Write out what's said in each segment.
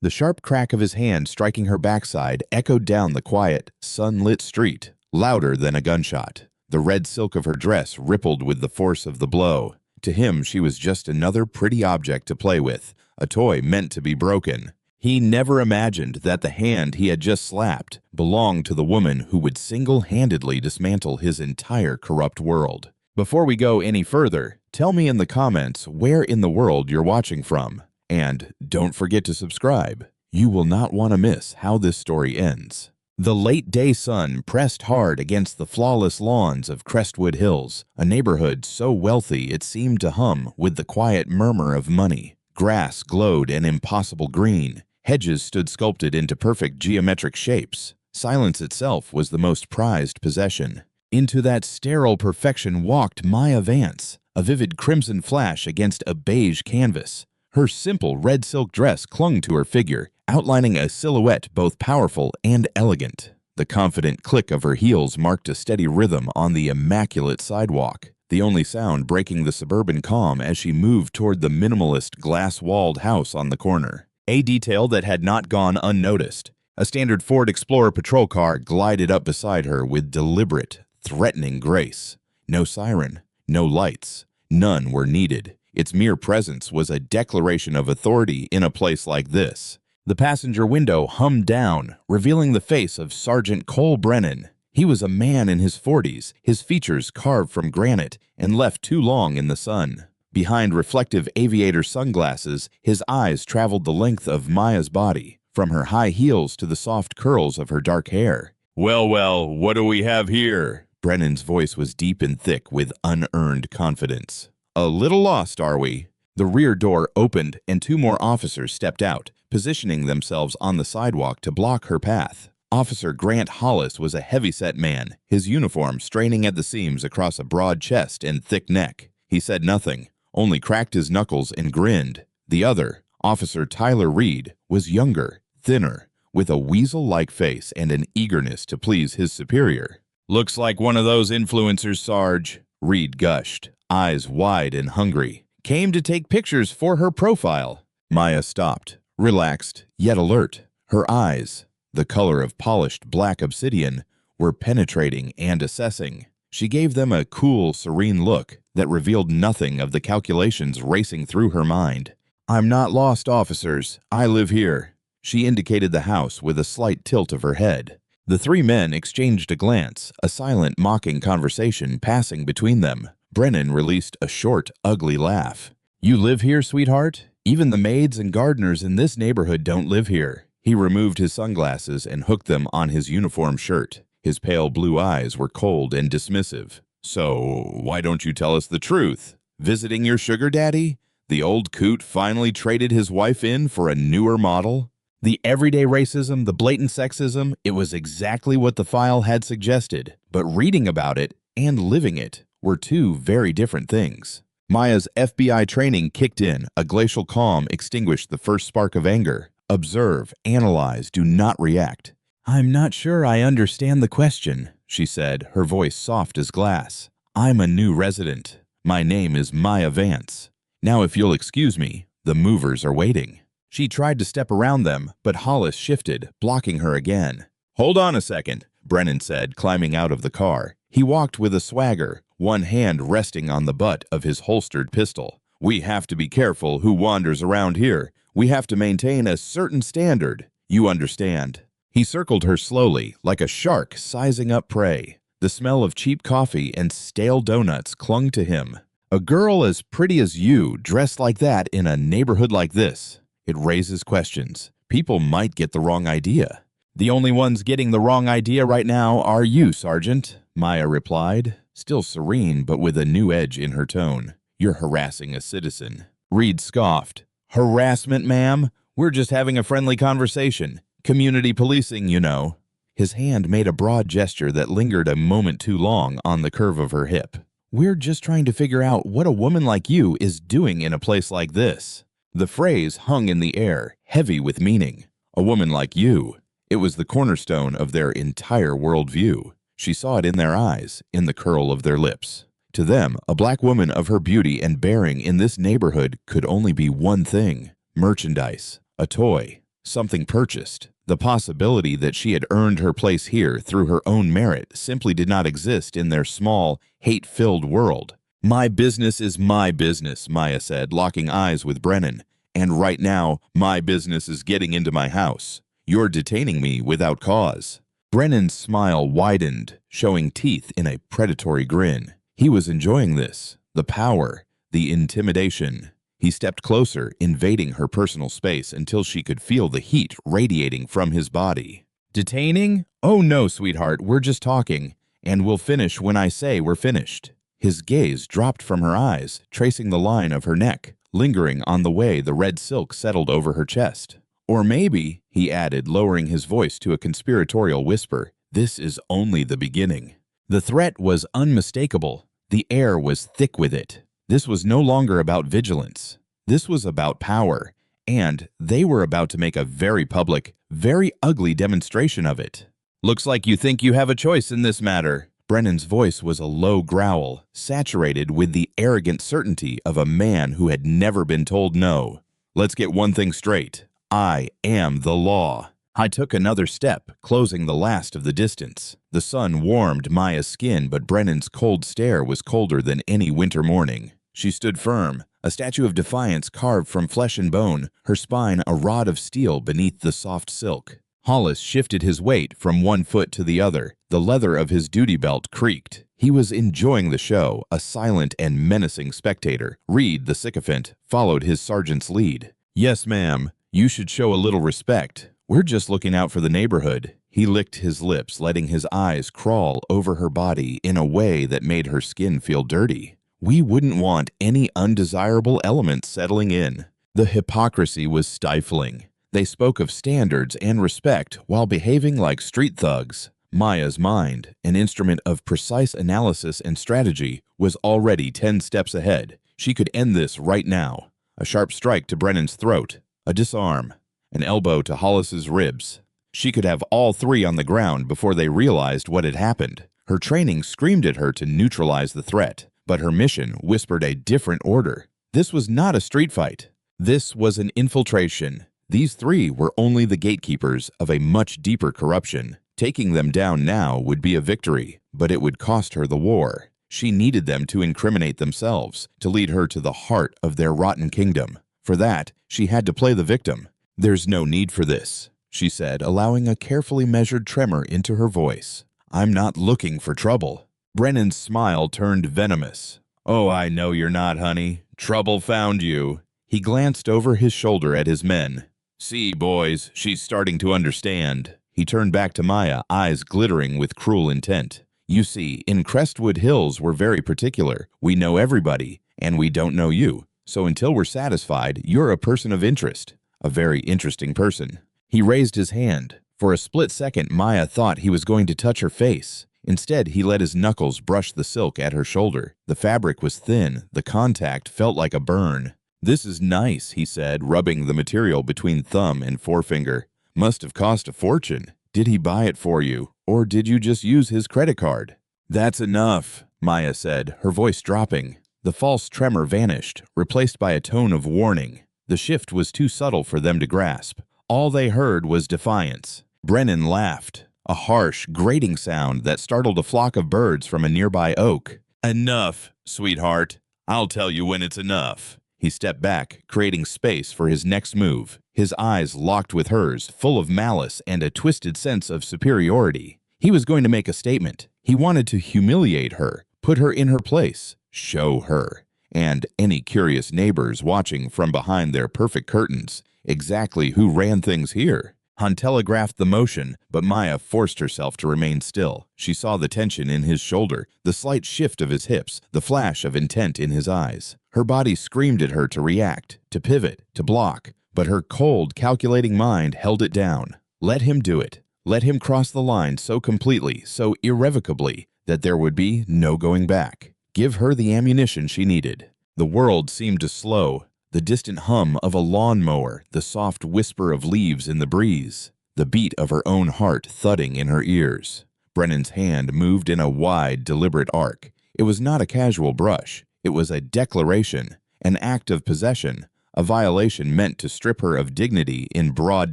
The sharp crack of his hand striking her backside echoed down the quiet, sunlit street, louder than a gunshot. The red silk of her dress rippled with the force of the blow. To him, she was just another pretty object to play with, a toy meant to be broken. He never imagined that the hand he had just slapped belonged to the woman who would single-handedly dismantle his entire corrupt world. Before we go any further, tell me in the comments where in the world you're watching from. And don't forget to subscribe. You will not want to miss how this story ends. The late-day sun pressed hard against the flawless lawns of Crestwood Hills, a neighborhood so wealthy it seemed to hum with the quiet murmur of money. Grass glowed an impossible green. Hedges stood sculpted into perfect geometric shapes. Silence itself was the most prized possession. Into that sterile perfection walked Maya Vance, a vivid crimson flash against a beige canvas. Her simple red silk dress clung to her figure, outlining a silhouette both powerful and elegant. The confident click of her heels marked a steady rhythm on the immaculate sidewalk, the only sound breaking the suburban calm as she moved toward the minimalist glass-walled house on the corner. A detail that had not gone unnoticed. A standard Ford Explorer patrol car glided up beside her with deliberate, threatening grace. No siren, no lights. None were needed. Its mere presence was a declaration of authority in a place like this. The passenger window hummed down, revealing the face of Sergeant Cole Brennan. He was a man in his 40s, his features carved from granite and left too long in the sun. Behind reflective aviator sunglasses, his eyes traveled the length of Maya's body, from her high heels to the soft curls of her dark hair. Well, what do we have here?" Brennan's voice was deep and thick with unearned confidence. "A little lost, are we?" The rear door opened and two more officers stepped out, positioning themselves on the sidewalk to block her path. Officer Grant Hollis was a heavy-set man, his uniform straining at the seams across a broad chest and thick neck. He said nothing, only cracked his knuckles and grinned. The other, Officer Tyler Reed, was younger, thinner, with a weasel-like face and an eagerness to please his superior. "Looks like one of those influencers, Sarge," Reed gushed, eyes wide and hungry. "Came to take pictures for her profile." Maya stopped, relaxed, yet alert. Her eyes, the color of polished black obsidian, were penetrating and assessing. She gave them a cool, serene look that revealed nothing of the calculations racing through her mind. "I'm not lost, officers. I live here." She indicated the house with a slight tilt of her head. The three men exchanged a glance, a silent, mocking conversation passing between them. Brennan released a short, ugly laugh. "You live here, sweetheart? Even the maids and gardeners in this neighborhood don't live here." He removed his sunglasses and hooked them on his uniform shirt. His pale blue eyes were cold and dismissive. "So, why don't you tell us the truth? Visiting your sugar daddy? The old coot finally traded his wife in for a newer model?" The everyday racism, the blatant sexism, it was exactly what the file had suggested. But reading about it and living it were two very different things. Maya's FBI training kicked in. A glacial calm extinguished the first spark of anger. Observe, analyze, do not react. "I'm not sure I understand the question," she said, her voice soft as glass. "I'm a new resident. My name is Maya Vance. Now if you'll excuse me, the movers are waiting." She tried to step around them, but Hollis shifted, blocking her again. "Hold on a second," Brennan said, climbing out of the car. He walked with a swagger, one hand resting on the butt of his holstered pistol. "We have to be careful who wanders around here. We have to maintain a certain standard. You understand." He circled her slowly, like a shark sizing up prey. The smell of cheap coffee and stale donuts clung to him. A girl as pretty as you, dressed like that in a neighborhood like this. It raises questions. People might get the wrong idea. "The only ones getting the wrong idea right now are you, Sergeant," Maya replied, still serene but with a new edge in her tone. "You're harassing a citizen." Reed scoffed. "Harassment, ma'am? We're just having a friendly conversation. Community policing, you know." His hand made a broad gesture that lingered a moment too long on the curve of her hip. "We're just trying to figure out what a woman like you is doing in a place like this." The phrase hung in the air, heavy with meaning. A woman like you. It was the cornerstone of their entire worldview. She saw it in their eyes, in the curl of their lips. To them, a black woman of her beauty and bearing in this neighborhood could only be one thing: merchandise, a toy, something purchased. The possibility that she had earned her place here through her own merit simply did not exist in their small, hate-filled world. "My business is my business," Maya said, locking eyes with Brennan. "And right now, my business is getting into my house. You're detaining me without cause." Brennan's smile widened, showing teeth in a predatory grin. He was enjoying this, the power, the intimidation. He stepped closer, invading her personal space until she could feel the heat radiating from his body. "Detaining? Oh no, sweetheart, we're just talking, and we'll finish when I say we're finished." His gaze dropped from her eyes, tracing the line of her neck, lingering on the way the red silk settled over her chest. "Or maybe," he added, lowering his voice to a conspiratorial whisper, "this is only the beginning." The threat was unmistakable. The air was thick with it. This was no longer about vigilance. This was about power, and they were about to make a very public, very ugly demonstration of it. "Looks like you think you have a choice in this matter." Brennan's voice was a low growl, saturated with the arrogant certainty of a man who had never been told no. "Let's get one thing straight. I am the law." I took another step, closing the last of the distance. The sun warmed Maya's skin, but Brennan's cold stare was colder than any winter morning. She stood firm, a statue of defiance carved from flesh and bone, her spine a rod of steel beneath the soft silk. Hollis shifted his weight from one foot to the other. The leather of his duty belt creaked. He was enjoying the show, a silent and menacing spectator. Reed, the sycophant, followed his sergeant's lead. "Yes, ma'am. You should show a little respect. We're just looking out for the neighborhood." He licked his lips, letting his eyes crawl over her body in a way that made her skin feel dirty. "We wouldn't want any undesirable elements settling in." The hypocrisy was stifling. They spoke of standards and respect while behaving like street thugs. Maya's mind, an instrument of precise analysis and strategy, was already 10 steps ahead. She could end this right now. A sharp strike to Brennan's throat, a disarm, an elbow to Hollis's ribs. She could have all three on the ground before they realized what had happened. Her training screamed at her to neutralize the threat, but her mission whispered a different order. This was not a street fight. This was an infiltration. These three were only the gatekeepers of a much deeper corruption. Taking them down now would be a victory, but it would cost her the war. She needed them to incriminate themselves, to lead her to the heart of their rotten kingdom. For that, she had to play the victim. "There's no need for this," she said, allowing a carefully measured tremor into her voice. "I'm not looking for trouble." Brennan's smile turned venomous. "Oh, I know you're not, honey. Trouble found you." He glanced over his shoulder at his men. "See, boys, she's starting to understand." He turned back to Maya, eyes glittering with cruel intent. "You see, in Crestwood Hills we're very particular. We know everybody, and we don't know you. So until we're satisfied, you're a person of interest. A very interesting person." He raised his hand. For a split second, Maya thought he was going to touch her face. Instead, he let his knuckles brush the silk at her shoulder. The fabric was thin. The contact felt like a burn. "This is nice," he said, rubbing the material between thumb and forefinger. "Must have cost a fortune. Did he buy it for you, or did you just use his credit card?" "That's enough," Maya said, her voice dropping. The false tremor vanished, replaced by a tone of warning. The shift was too subtle for them to grasp. All they heard was defiance. Brennan laughed, a harsh, grating sound that startled a flock of birds from a nearby oak. "Enough, sweetheart. I'll tell you when it's enough." He stepped back, creating space for his next move. His eyes locked with hers, full of malice and a twisted sense of superiority. He was going to make a statement. He wanted to humiliate her, put her in her place, show her, and any curious neighbors watching from behind their perfect curtains, exactly who ran things here. Han telegraphed the motion, but Maya forced herself to remain still. She saw the tension in his shoulder, the slight shift of his hips, the flash of intent in his eyes. Her body screamed at her to react, to pivot, to block, but her cold, calculating mind held it down. Let him do it. Let him cross the line so completely, so irrevocably, that there would be no going back. Give her the ammunition she needed. The world seemed to slow. The distant hum of a lawnmower, the soft whisper of leaves in the breeze, the beat of her own heart thudding in her ears. Brennan's hand moved in a wide, deliberate arc. It was not a casual brush. It was a declaration, an act of possession, a violation meant to strip her of dignity in broad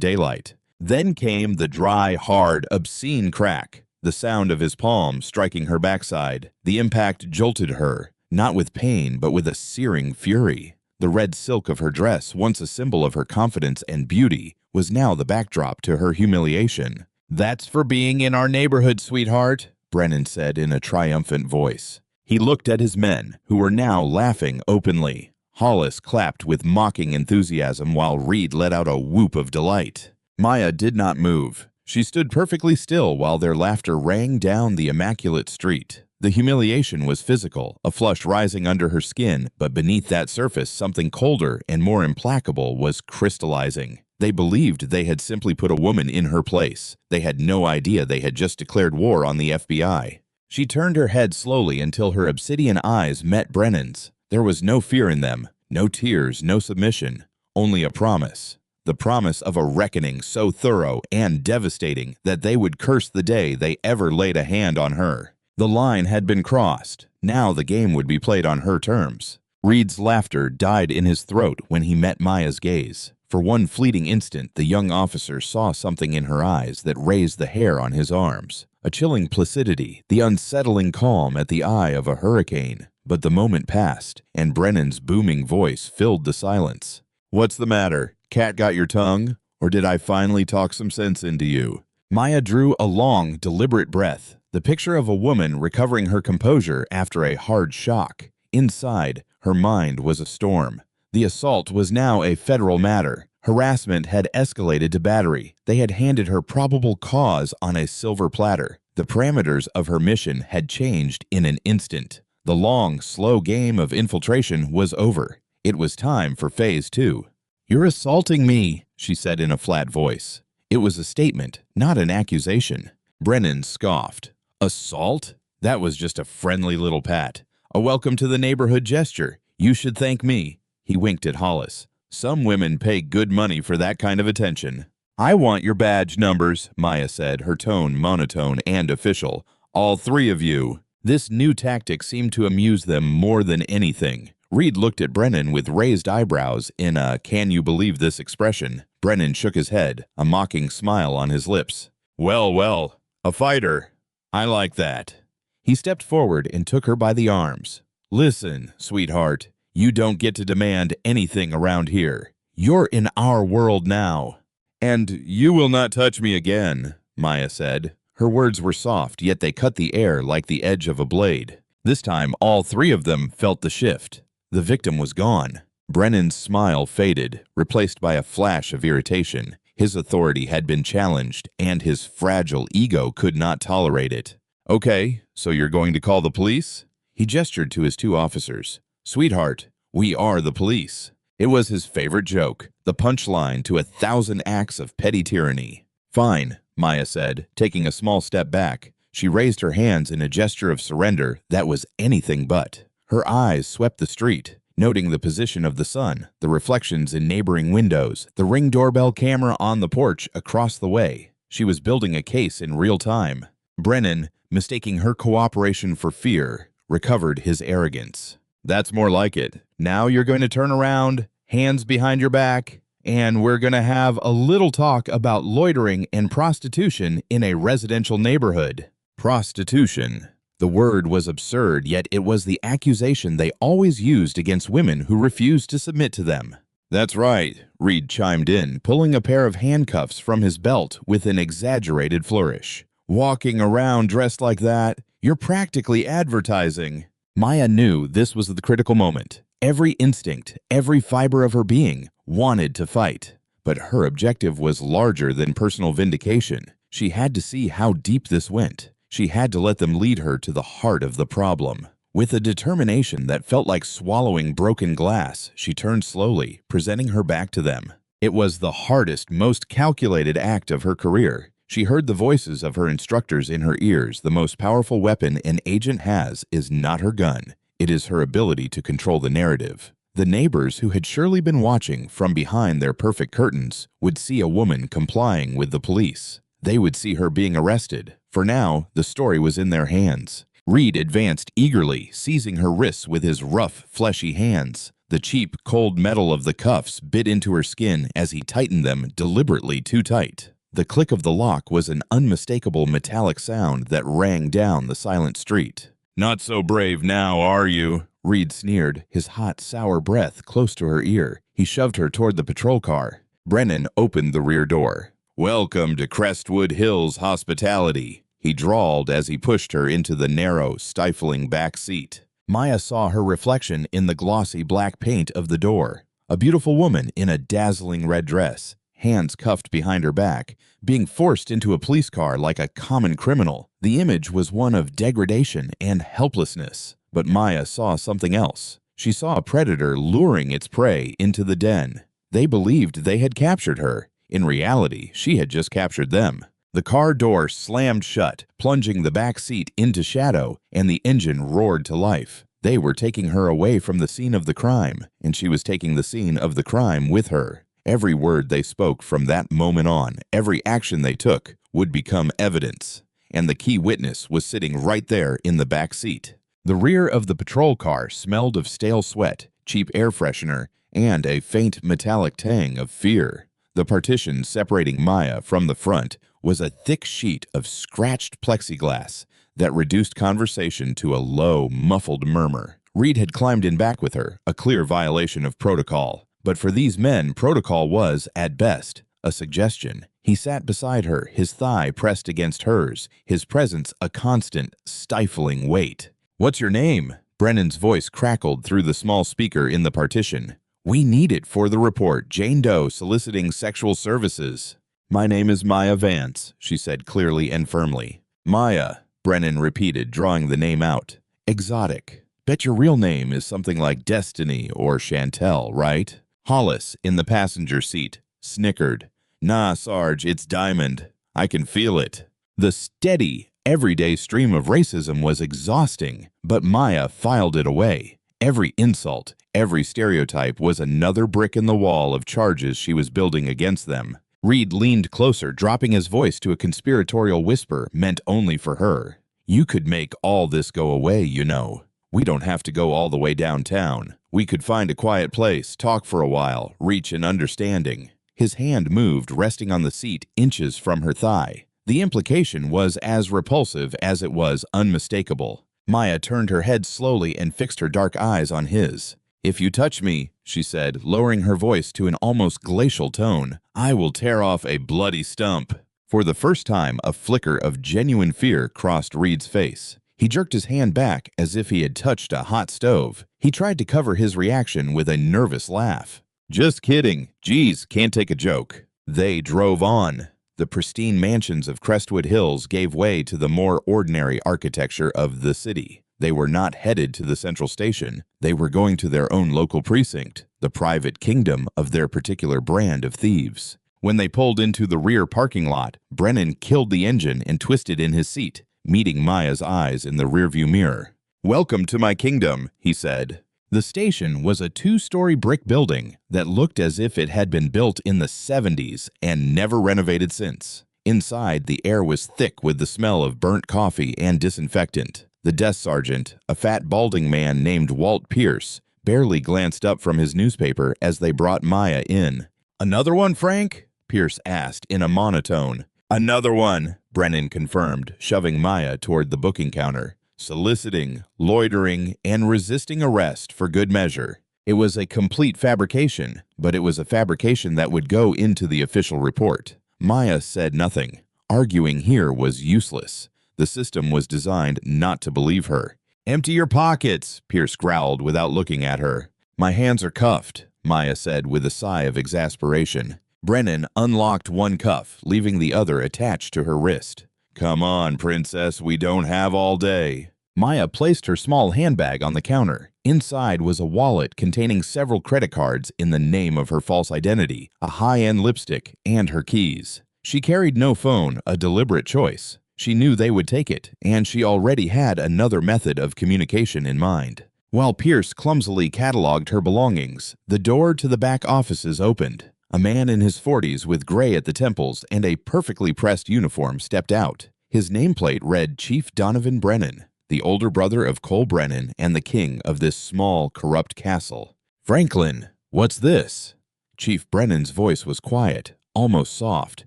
daylight. Then came the dry, hard, obscene crack, the sound of his palm striking her backside. The impact jolted her, not with pain but with a searing fury. The red silk of her dress, once a symbol of her confidence and beauty, was now the backdrop to her humiliation. "That's for being in our neighborhood, sweetheart," Brennan said in a triumphant voice. He looked at his men, who were now laughing openly. Hollis clapped with mocking enthusiasm while Reed let out a whoop of delight. Maya did not move. She stood perfectly still while their laughter rang down the immaculate street. The humiliation was physical, a flush rising under her skin, but beneath that surface something colder and more implacable was crystallizing. They believed they had simply put a woman in her place. They had no idea they had just declared war on the FBI. She turned her head slowly until her obsidian eyes met Brennan's. There was no fear in them, no tears, no submission, only a promise. The promise of a reckoning so thorough and devastating that they would curse the day they ever laid a hand on her. The line had been crossed. Now the game would be played on her terms. Reed's laughter died in his throat when he met Maya's gaze. For one fleeting instant, the young officer saw something in her eyes that raised the hair on his arms. A chilling placidity, the unsettling calm at the eye of a hurricane. But the moment passed, and Brennan's booming voice filled the silence. "What's the matter? Cat got your tongue? Or did I finally talk some sense into you?" Maya drew a long, deliberate breath, the picture of a woman recovering her composure after a hard shock. Inside, her mind was a storm. The assault was now a federal matter. Harassment had escalated to battery. They had handed her probable cause on a silver platter. The parameters of her mission had changed in an instant. The long, slow game of infiltration was over. It was time for Phase 2. "You're assaulting me," she said in a flat voice. It was a statement, not an accusation. Brennan scoffed. "Assault? That was just a friendly little pat. A welcome to the neighborhood gesture. You should thank me." He winked at Hollis. "Some women pay good money for that kind of attention." "I want your badge numbers," Maya said, her tone monotone and official. "All three of you." This new tactic seemed to amuse them more than anything. Reed looked at Brennan with raised eyebrows in a "can you believe this" expression. Brennan shook his head, a mocking smile on his lips. "Well, well, a fighter. I like that." He stepped forward and took her by the arms. "Listen, sweetheart, you don't get to demand anything around here. You're in our world now." "And you will not touch me again," Maya said. Her words were soft, yet they cut the air like the edge of a blade. This time, all three of them felt the shift. The victim was gone. Brennan's smile faded, replaced by a flash of irritation. His authority had been challenged, and his fragile ego could not tolerate it. "Okay, so you're going to call the police?" He gestured to his two officers. "Sweetheart, we are the police." It was his favorite joke, the punchline to 1,000 acts of petty tyranny. "Fine," Maya said, taking a small step back. She raised her hands in a gesture of surrender that was anything but. Her eyes swept the street, noting the position of the sun, the reflections in neighboring windows, the Ring doorbell camera on the porch across the way. She was building a case in real time. Brennan, mistaking her cooperation for fear, recovered his arrogance. "That's more like it. Now you're going to turn around, hands behind your back, and we're going to have a little talk about loitering and prostitution in a residential neighborhood." Prostitution. The word was absurd, yet it was the accusation they always used against women who refused to submit to them. "That's right," Reed chimed in, pulling a pair of handcuffs from his belt with an exaggerated flourish. "Walking around dressed like that, you're practically advertising." Maya knew this was the critical moment. Every instinct, every fiber of her being wanted to fight. But her objective was larger than personal vindication. She had to see how deep this went. She had to let them lead her to the heart of the problem. With a determination that felt like swallowing broken glass, she turned slowly, presenting her back to them. It was the hardest, most calculated act of her career. She heard the voices of her instructors in her ears. The most powerful weapon an agent has is not her gun. It is her ability to control the narrative. The neighbors who had surely been watching from behind their perfect curtains would see a woman complying with the police. They would see her being arrested. For now, the story was in their hands. Reed advanced eagerly, seizing her wrists with his rough, fleshy hands. The The cheap, cold metal of the cuffs bit into her skin as he tightened them deliberately too tight. The click of the lock was an unmistakable metallic sound that rang down the silent street. "Not so brave now, are you?" Reed sneered, his hot, sour breath close to her ear. He shoved her toward the patrol car. Brennan opened the rear door. "Welcome to Crestwood Hills hospitality," he drawled as he pushed her into the narrow, stifling back seat. Maya saw her reflection in the glossy black paint of the door. A beautiful woman in a dazzling red dress, hands cuffed behind her back, being forced into a police car like a common criminal. The image was one of degradation and helplessness. But Maya saw something else. She saw a predator luring its prey into the den. They believed they had captured her. In reality, she had just captured them. The car door slammed shut, plunging the back seat into shadow, and the engine roared to life. They were taking her away from the scene of the crime, and she was taking the scene of the crime with her. Every word they spoke from that moment on, every action they took, would become evidence. And the key witness was sitting right there in the back seat. The rear of the patrol car smelled of stale sweat, cheap air freshener, and a faint metallic tang of fear. The partition separating Maya from the front was a thick sheet of scratched plexiglass that reduced conversation to a low, muffled murmur. Reed had climbed in back with her, a clear violation of protocol. But for these men, protocol was, at best, a suggestion. He sat beside her, his thigh pressed against hers, his presence a constant, stifling weight. "What's your name?" Brennan's voice crackled through the small speaker in the partition. "We need it for the report. Jane Doe soliciting sexual services." "My name is Maya Vance," she said clearly and firmly. "Maya," Brennan repeated, drawing the name out. "Exotic. Bet your real name is something like Destiny or Chantel, right?" Hollis, in the passenger seat, snickered. "Nah, Sarge, it's Diamond. I can feel it." The steady, everyday stream of racism was exhausting, but Maya filed it away. Every insult, every stereotype was another brick in the wall of charges she was building against them. Reed leaned closer, dropping his voice to a conspiratorial whisper meant only for her. "You could make all this go away, you know. We don't have to go all the way downtown. We could find a quiet place, talk for a while, reach an understanding." His hand moved, resting on the seat inches from her thigh. The implication was as repulsive as it was unmistakable. Maya turned her head slowly and fixed her dark eyes on his. "If you touch me," she said, lowering her voice to an almost glacial tone, "I will tear off a bloody stump." For the first time, a flicker of genuine fear crossed Reed's face. He jerked his hand back as if he had touched a hot stove. He tried to cover his reaction with a nervous laugh. "Just kidding. Geez, can't take a joke." They drove on. The pristine mansions of Crestwood Hills gave way to the more ordinary architecture of the city. They were not headed to the central station. They were going to their own local precinct, the private kingdom of their particular brand of thieves. When they pulled into the rear parking lot, Brennan killed the engine and twisted in his seat, meeting Maya's eyes in the rearview mirror. "Welcome to my kingdom," he said. The station was a two-story brick building that looked as if it had been built in the 70s and never renovated since. Inside, the air was thick with the smell of burnt coffee and disinfectant. The desk sergeant, a fat balding man named Walt Pierce, barely glanced up from his newspaper as they brought Maya in. "Another one, Frank?" Pierce asked in a monotone. "Another one," Brennan confirmed, shoving Maya toward the booking counter. "Soliciting, loitering, and resisting arrest for good measure." It was a complete fabrication, but it was a fabrication that would go into the official report. Maya said nothing. Arguing here was useless. The system was designed not to believe her. "Empty your pockets," Pierce growled without looking at her. "My hands are cuffed," Maya said with a sigh of exasperation. Brennan unlocked one cuff, leaving the other attached to her wrist. "Come on, princess, we don't have all day." Maya placed her small handbag on the counter. Inside was a wallet containing several credit cards in the name of her false identity, a high-end lipstick, and her keys. She carried no phone, a deliberate choice. She knew they would take it, and she already had another method of communication in mind. While Pierce clumsily cataloged her belongings, the door to the back offices opened. A man in his 40s with gray at the temples and a perfectly pressed uniform stepped out. His nameplate read Chief Donovan Brennan, the older brother of Cole Brennan and the king of this small, corrupt castle. Franklin, what's this? Chief Brennan's voice was quiet, almost soft,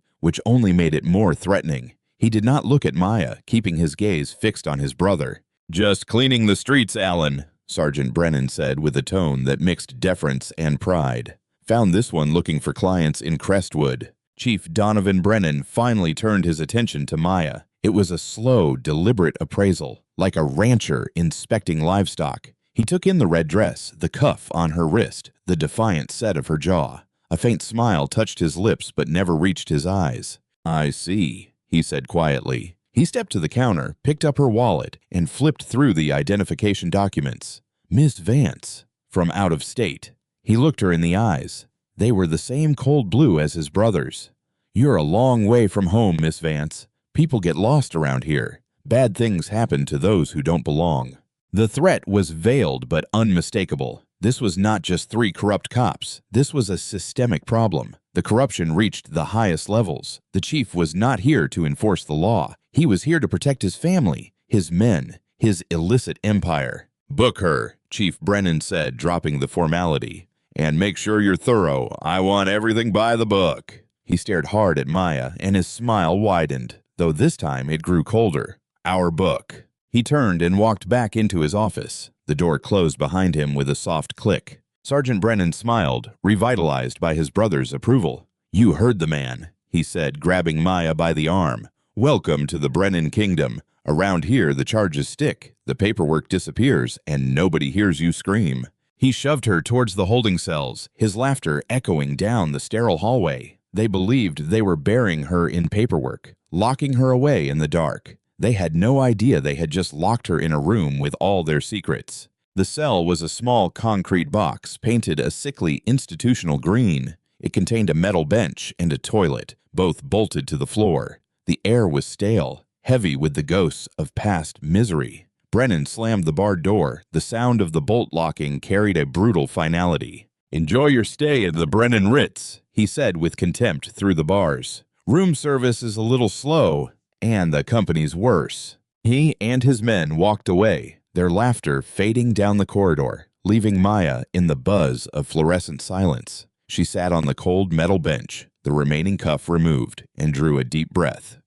which only made it more threatening. He did not look at Maya, keeping his gaze fixed on his brother. Just cleaning the streets, Alan, Sergeant Brennan said with a tone that mixed deference and pride. Found this one looking for clients in Crestwood. Chief Donovan Brennan finally turned his attention to Maya. It was a slow, deliberate appraisal, like a rancher inspecting livestock. He took in the red dress, the cuff on her wrist, the defiant set of her jaw. A faint smile touched his lips but never reached his eyes. I see, he said quietly. He stepped to the counter, picked up her wallet, and flipped through the identification documents. Miss Vance, from out of state. He looked her in the eyes. They were the same cold blue as his brother's. You're a long way from home, Miss Vance. People get lost around here. Bad things happen to those who don't belong. The threat was veiled but unmistakable. This was not just 3 corrupt cops. This was a systemic problem. The corruption reached the highest levels. The chief was not here to enforce the law. He was here to protect his family, his men, his illicit empire. Book her, Chief Brennan said, dropping the formality. And make sure you're thorough. I want everything by the book. He stared hard at Maya, and his smile widened, though this time it grew colder. Our book. He turned and walked back into his office. The door closed behind him with a soft click. Sergeant Brennan smiled, revitalized by his brother's approval. You heard the man, he said, grabbing Maya by the arm. Welcome to the Brennan Kingdom. Around here, the charges stick, the paperwork disappears, and nobody hears you scream. He shoved her towards the holding cells, his laughter echoing down the sterile hallway. They believed they were burying her in paperwork, locking her away in the dark. They had no idea they had just locked her in a room with all their secrets. The cell was a small concrete box painted a sickly institutional green. It contained a metal bench and a toilet, both bolted to the floor. The air was stale, heavy with the ghosts of past misery. Brennan slammed the barred door. The sound of the bolt locking carried a brutal finality. Enjoy your stay at the Brennan Ritz, he said with contempt through the bars. Room service is a little slow, and the company's worse. He and his men walked away, their laughter fading down the corridor, leaving Maya in the buzz of fluorescent silence. She sat on the cold metal bench, the remaining cuff removed, and drew a deep breath.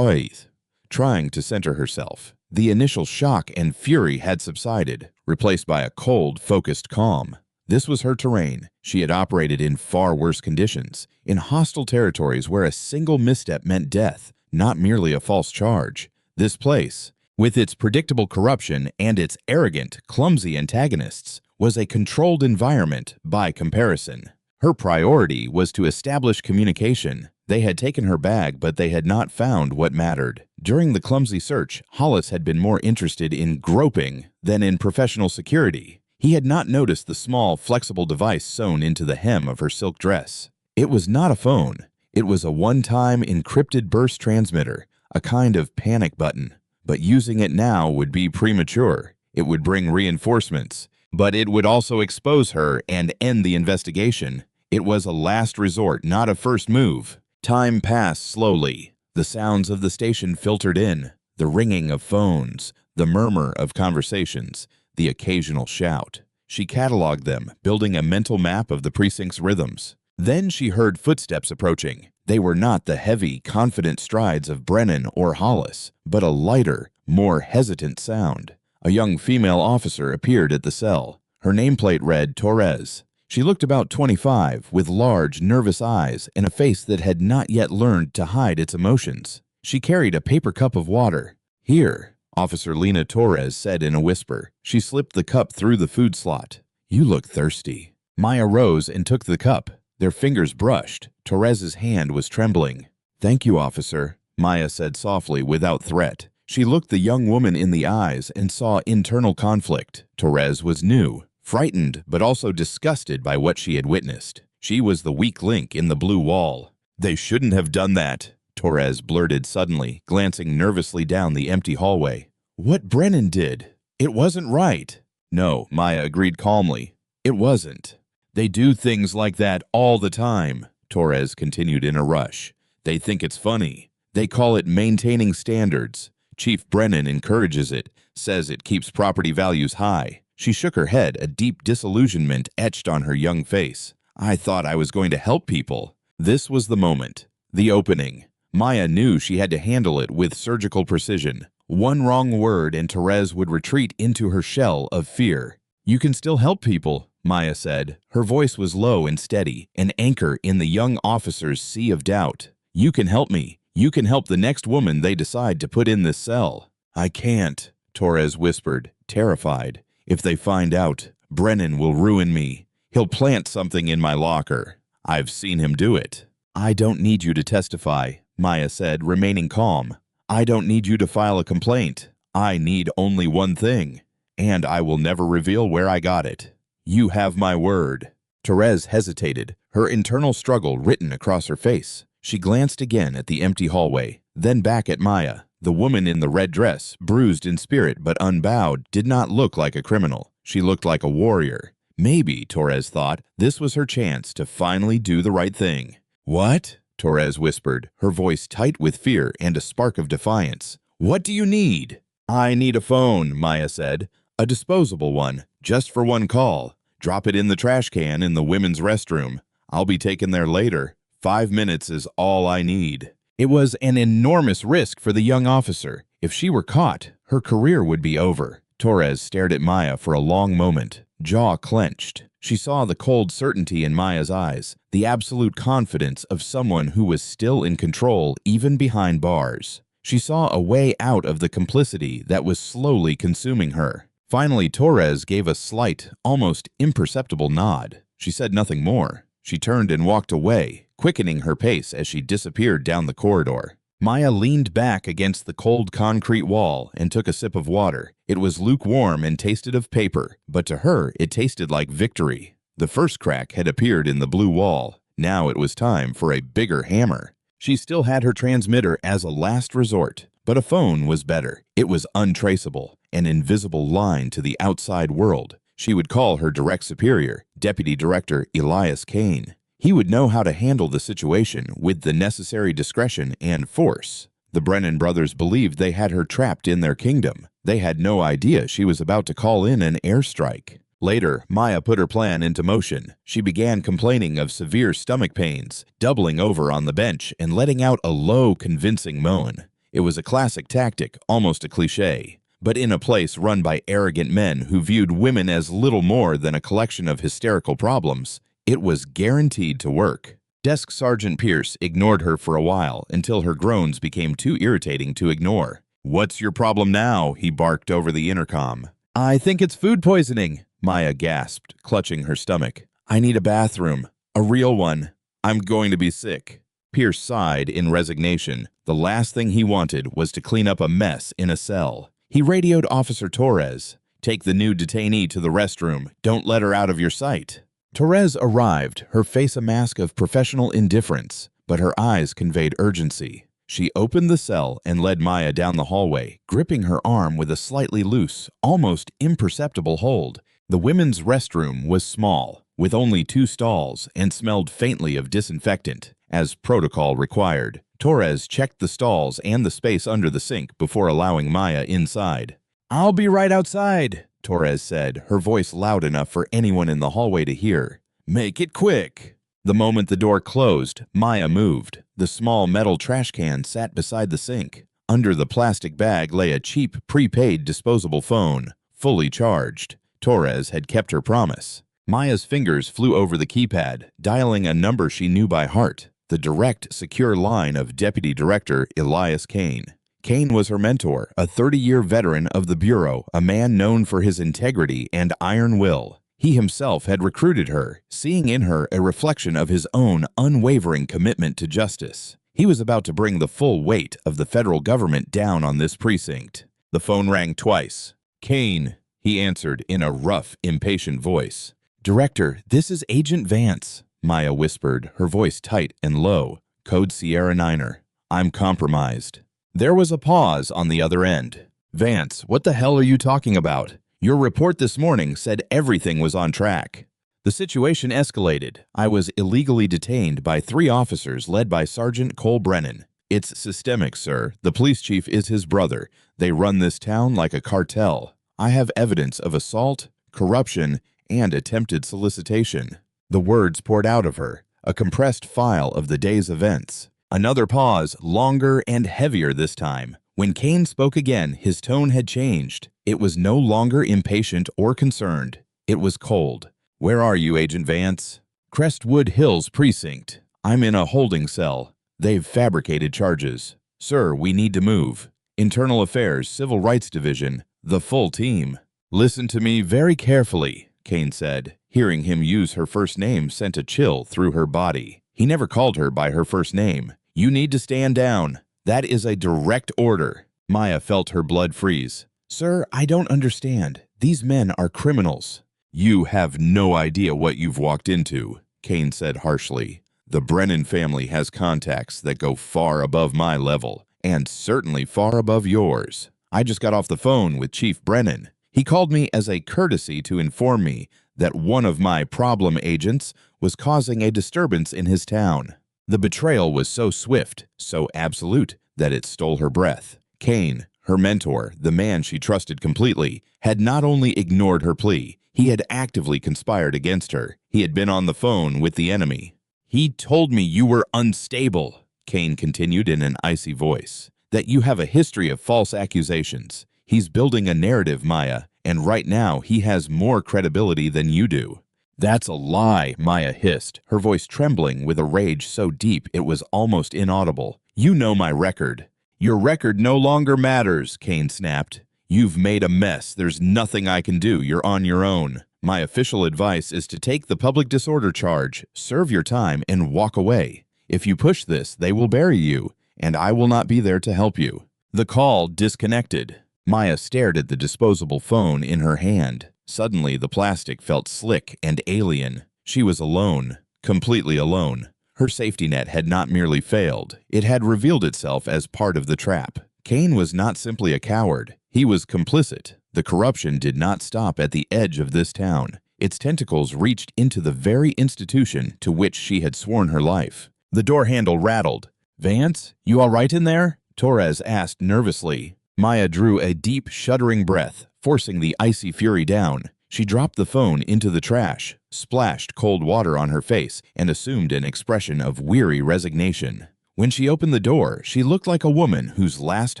Oith, trying to center herself. The initial shock and fury had subsided, replaced by a cold, focused calm. This was her terrain. She had operated in far worse conditions, in hostile territories where a single misstep meant death, not merely a false charge. This place, with its predictable corruption and its arrogant, clumsy antagonists, was a controlled environment by comparison. Her priority was to establish communication. They had taken her bag, but they had not found what mattered. During the clumsy search, Hollis had been more interested in groping than in professional security. He had not noticed the small, flexible device sewn into the hem of her silk dress. It was not a phone. It was a one-time encrypted burst transmitter, a kind of panic button. But using it now would be premature. It would bring reinforcements, but it would also expose her and end the investigation. It was a last resort, not a first move. Time passed slowly. The sounds of the station filtered in, the ringing of phones, the murmur of conversations, the occasional shout. She cataloged them, building a mental map of the precinct's rhythms. Then she heard footsteps approaching. They were not the heavy, confident strides of Brennan or Hollis, but a lighter, more hesitant sound. A young female officer appeared at the cell. Her nameplate read Torres. She looked about 25, with large, nervous eyes and a face that had not yet learned to hide its emotions. She carried a paper cup of water. Here, Officer Lena Torres said in a whisper. She slipped the cup through the food slot. You look thirsty. Maya rose and took the cup. Their fingers brushed. Torres's hand was trembling. Thank you, officer, Maya said softly without threat. She looked the young woman in the eyes and saw internal conflict. Torres was new, frightened but also disgusted by what she had witnessed. She was the weak link in the blue wall. They shouldn't have done that, Torres blurted suddenly, glancing nervously down the empty hallway. What Brennan did, it wasn't right. No, Maya agreed calmly. It wasn't. They do things like that all the time, Torres continued in a rush. They think it's funny. They call it maintaining standards. Chief Brennan encourages it, says it keeps property values high. She shook her head, a deep disillusionment etched on her young face. I thought I was going to help people. This was the moment. The opening. Maya knew she had to handle it with surgical precision. One wrong word and Therese would retreat into her shell of fear. You can still help people, Maya said. Her voice was low and steady, an anchor in the young officer's sea of doubt. You can help me. You can help the next woman they decide to put in this cell. I can't, Therese whispered, terrified. If they find out, Brennan will ruin me. He'll plant something in my locker. I've seen him do it. I don't need you to testify, Maya said, remaining calm. I don't need you to file a complaint. I need only one thing, and I will never reveal where I got it. You have my word. Therese hesitated, her internal struggle written across her face. She glanced again at the empty hallway, then back at Maya. The woman in the red dress, bruised in spirit but unbowed, did not look like a criminal. She looked like a warrior. Maybe, Therese thought, this was her chance to finally do the right thing. What? Therese whispered, her voice tight with fear and a spark of defiance. What do you need? I need a phone, Maya said. A disposable one, just for one call. Drop it in the trash can in the women's restroom. I'll be taken there later. 5 minutes is all I need. It was an enormous risk for the young officer. If she were caught, her career would be over. Therese stared at Maya for a long moment, jaw clenched. She saw the cold certainty in Maya's eyes, the absolute confidence of someone who was still in control even behind bars. She saw a way out of the complicity that was slowly consuming her. Finally, Therese gave a slight, almost imperceptible nod. She said nothing more. She turned and walked away, quickening her pace as she disappeared down the corridor. Maya leaned back against the cold concrete wall and took a sip of water. It was lukewarm and tasted of paper, but to her it tasted like victory. The first crack had appeared in the blue wall. Now it was time for a bigger hammer. She still had her transmitter as a last resort, but a phone was better. It was untraceable, an invisible line to the outside world. She would call her direct superior, Deputy Director Elias Kane. He would know how to handle the situation with the necessary discretion and force. The Brennan brothers believed they had her trapped in their kingdom. They had no idea she was about to call in an airstrike. Later, Maya put her plan into motion. She began complaining of severe stomach pains, doubling over on the bench and letting out a low, convincing moan. It was a classic tactic, almost a cliché. But in a place run by arrogant men who viewed women as little more than a collection of hysterical problems, it was guaranteed to work. Desk Sergeant Pierce ignored her for a while until her groans became too irritating to ignore. "What's your problem now?" he barked over the intercom. "I think it's food poisoning," Maya gasped, clutching her stomach. "I need a bathroom. A real one. I'm going to be sick." Pierce sighed in resignation. The last thing he wanted was to clean up a mess in a cell. He radioed Officer Torres. "Take the new detainee to the restroom. Don't let her out of your sight." Therese arrived, her face a mask of professional indifference, but her eyes conveyed urgency. She opened the cell and led Maya down the hallway, gripping her arm with a slightly loose, almost imperceptible hold. The women's restroom was small, with only 2 stalls, and smelled faintly of disinfectant, as protocol required. Therese checked the stalls and the space under the sink before allowing Maya inside. "I'll be right outside," Therese said, her voice loud enough for anyone in the hallway to hear. "Make it quick." The moment the door closed, Maya moved. The small metal trash can sat beside the sink. Under the plastic bag lay a cheap, prepaid disposable phone, fully charged. Therese had kept her promise. Maya's fingers flew over the keypad, dialing a number she knew by heart, the direct, secure line of Deputy Director Elias Kane. Kane was her mentor, a 30-year veteran of the Bureau, a man known for his integrity and iron will. He himself had recruited her, seeing in her a reflection of his own unwavering commitment to justice. He was about to bring the full weight of the federal government down on this precinct. The phone rang twice. "Kane," he answered in a rough, impatient voice. "Director, this is Agent Vance," Maya whispered, her voice tight and low. "Code Sierra Niner. I'm compromised." There was a pause on the other end. "Vance, what the hell are you talking about? Your report this morning said everything was on track." "The situation escalated. I was illegally detained by 3 officers led by Sergeant Cole Brennan. It's systemic, sir. The police chief is his brother. They run this town like a cartel. I have evidence of assault, corruption, and attempted solicitation. The words poured out of her, a compressed file of the day's events. Another pause, longer and heavier this time. When Kane spoke again, his tone had changed. It was no longer impatient or concerned. It was cold. "Where are you, Agent Vance?" "Crestwood Hills Precinct. I'm in a holding cell. They've fabricated charges. Sir, we need to move. Internal Affairs, Civil Rights Division, the full team." "Listen to me very carefully," Kane said. Hearing him use her first name sent a chill through her body. He never called her by her first name. "You need to stand down. That is a direct order." Maya felt her blood freeze. "Sir, I don't understand. These men are criminals." "You have no idea what you've walked into," Kane said harshly. "The Brennan family has contacts that go far above my level, and certainly far above yours. I just got off the phone with Chief Brennan. He called me as a courtesy to inform me that one of my problem agents was causing a disturbance in his town." The betrayal was so swift, so absolute, that it stole her breath. Kane, her mentor, the man she trusted completely, had not only ignored her plea, he had actively conspired against her. He had been on the phone with the enemy. "He told me you were unstable," Kane continued in an icy voice, "that you have a history of false accusations. He's building a narrative, Maya, and right now he has more credibility than you do." "That's a lie," Maya hissed, her voice trembling with a rage so deep it was almost inaudible. "You know my record." "Your record no longer matters," Kane snapped. "You've made a mess. There's nothing I can do. You're on your own. My official advice is to take the public disorder charge, serve your time, and walk away. If you push this, they will bury you, and I will not be there to help you." The call disconnected. Maya stared at the disposable phone in her hand. Suddenly, the plastic felt slick and alien. She was alone, completely alone. Her safety net had not merely failed, it had revealed itself as part of the trap. Kane was not simply a coward, he was complicit. The corruption did not stop at the edge of this town. Its tentacles reached into the very institution to which she had sworn her life. The door handle rattled. "Vance, you all right in there?" Torres asked nervously. Maya drew a deep, shuddering breath, forcing the icy fury down. She dropped the phone into the trash, splashed cold water on her face, and assumed an expression of weary resignation. When she opened the door, she looked like a woman whose last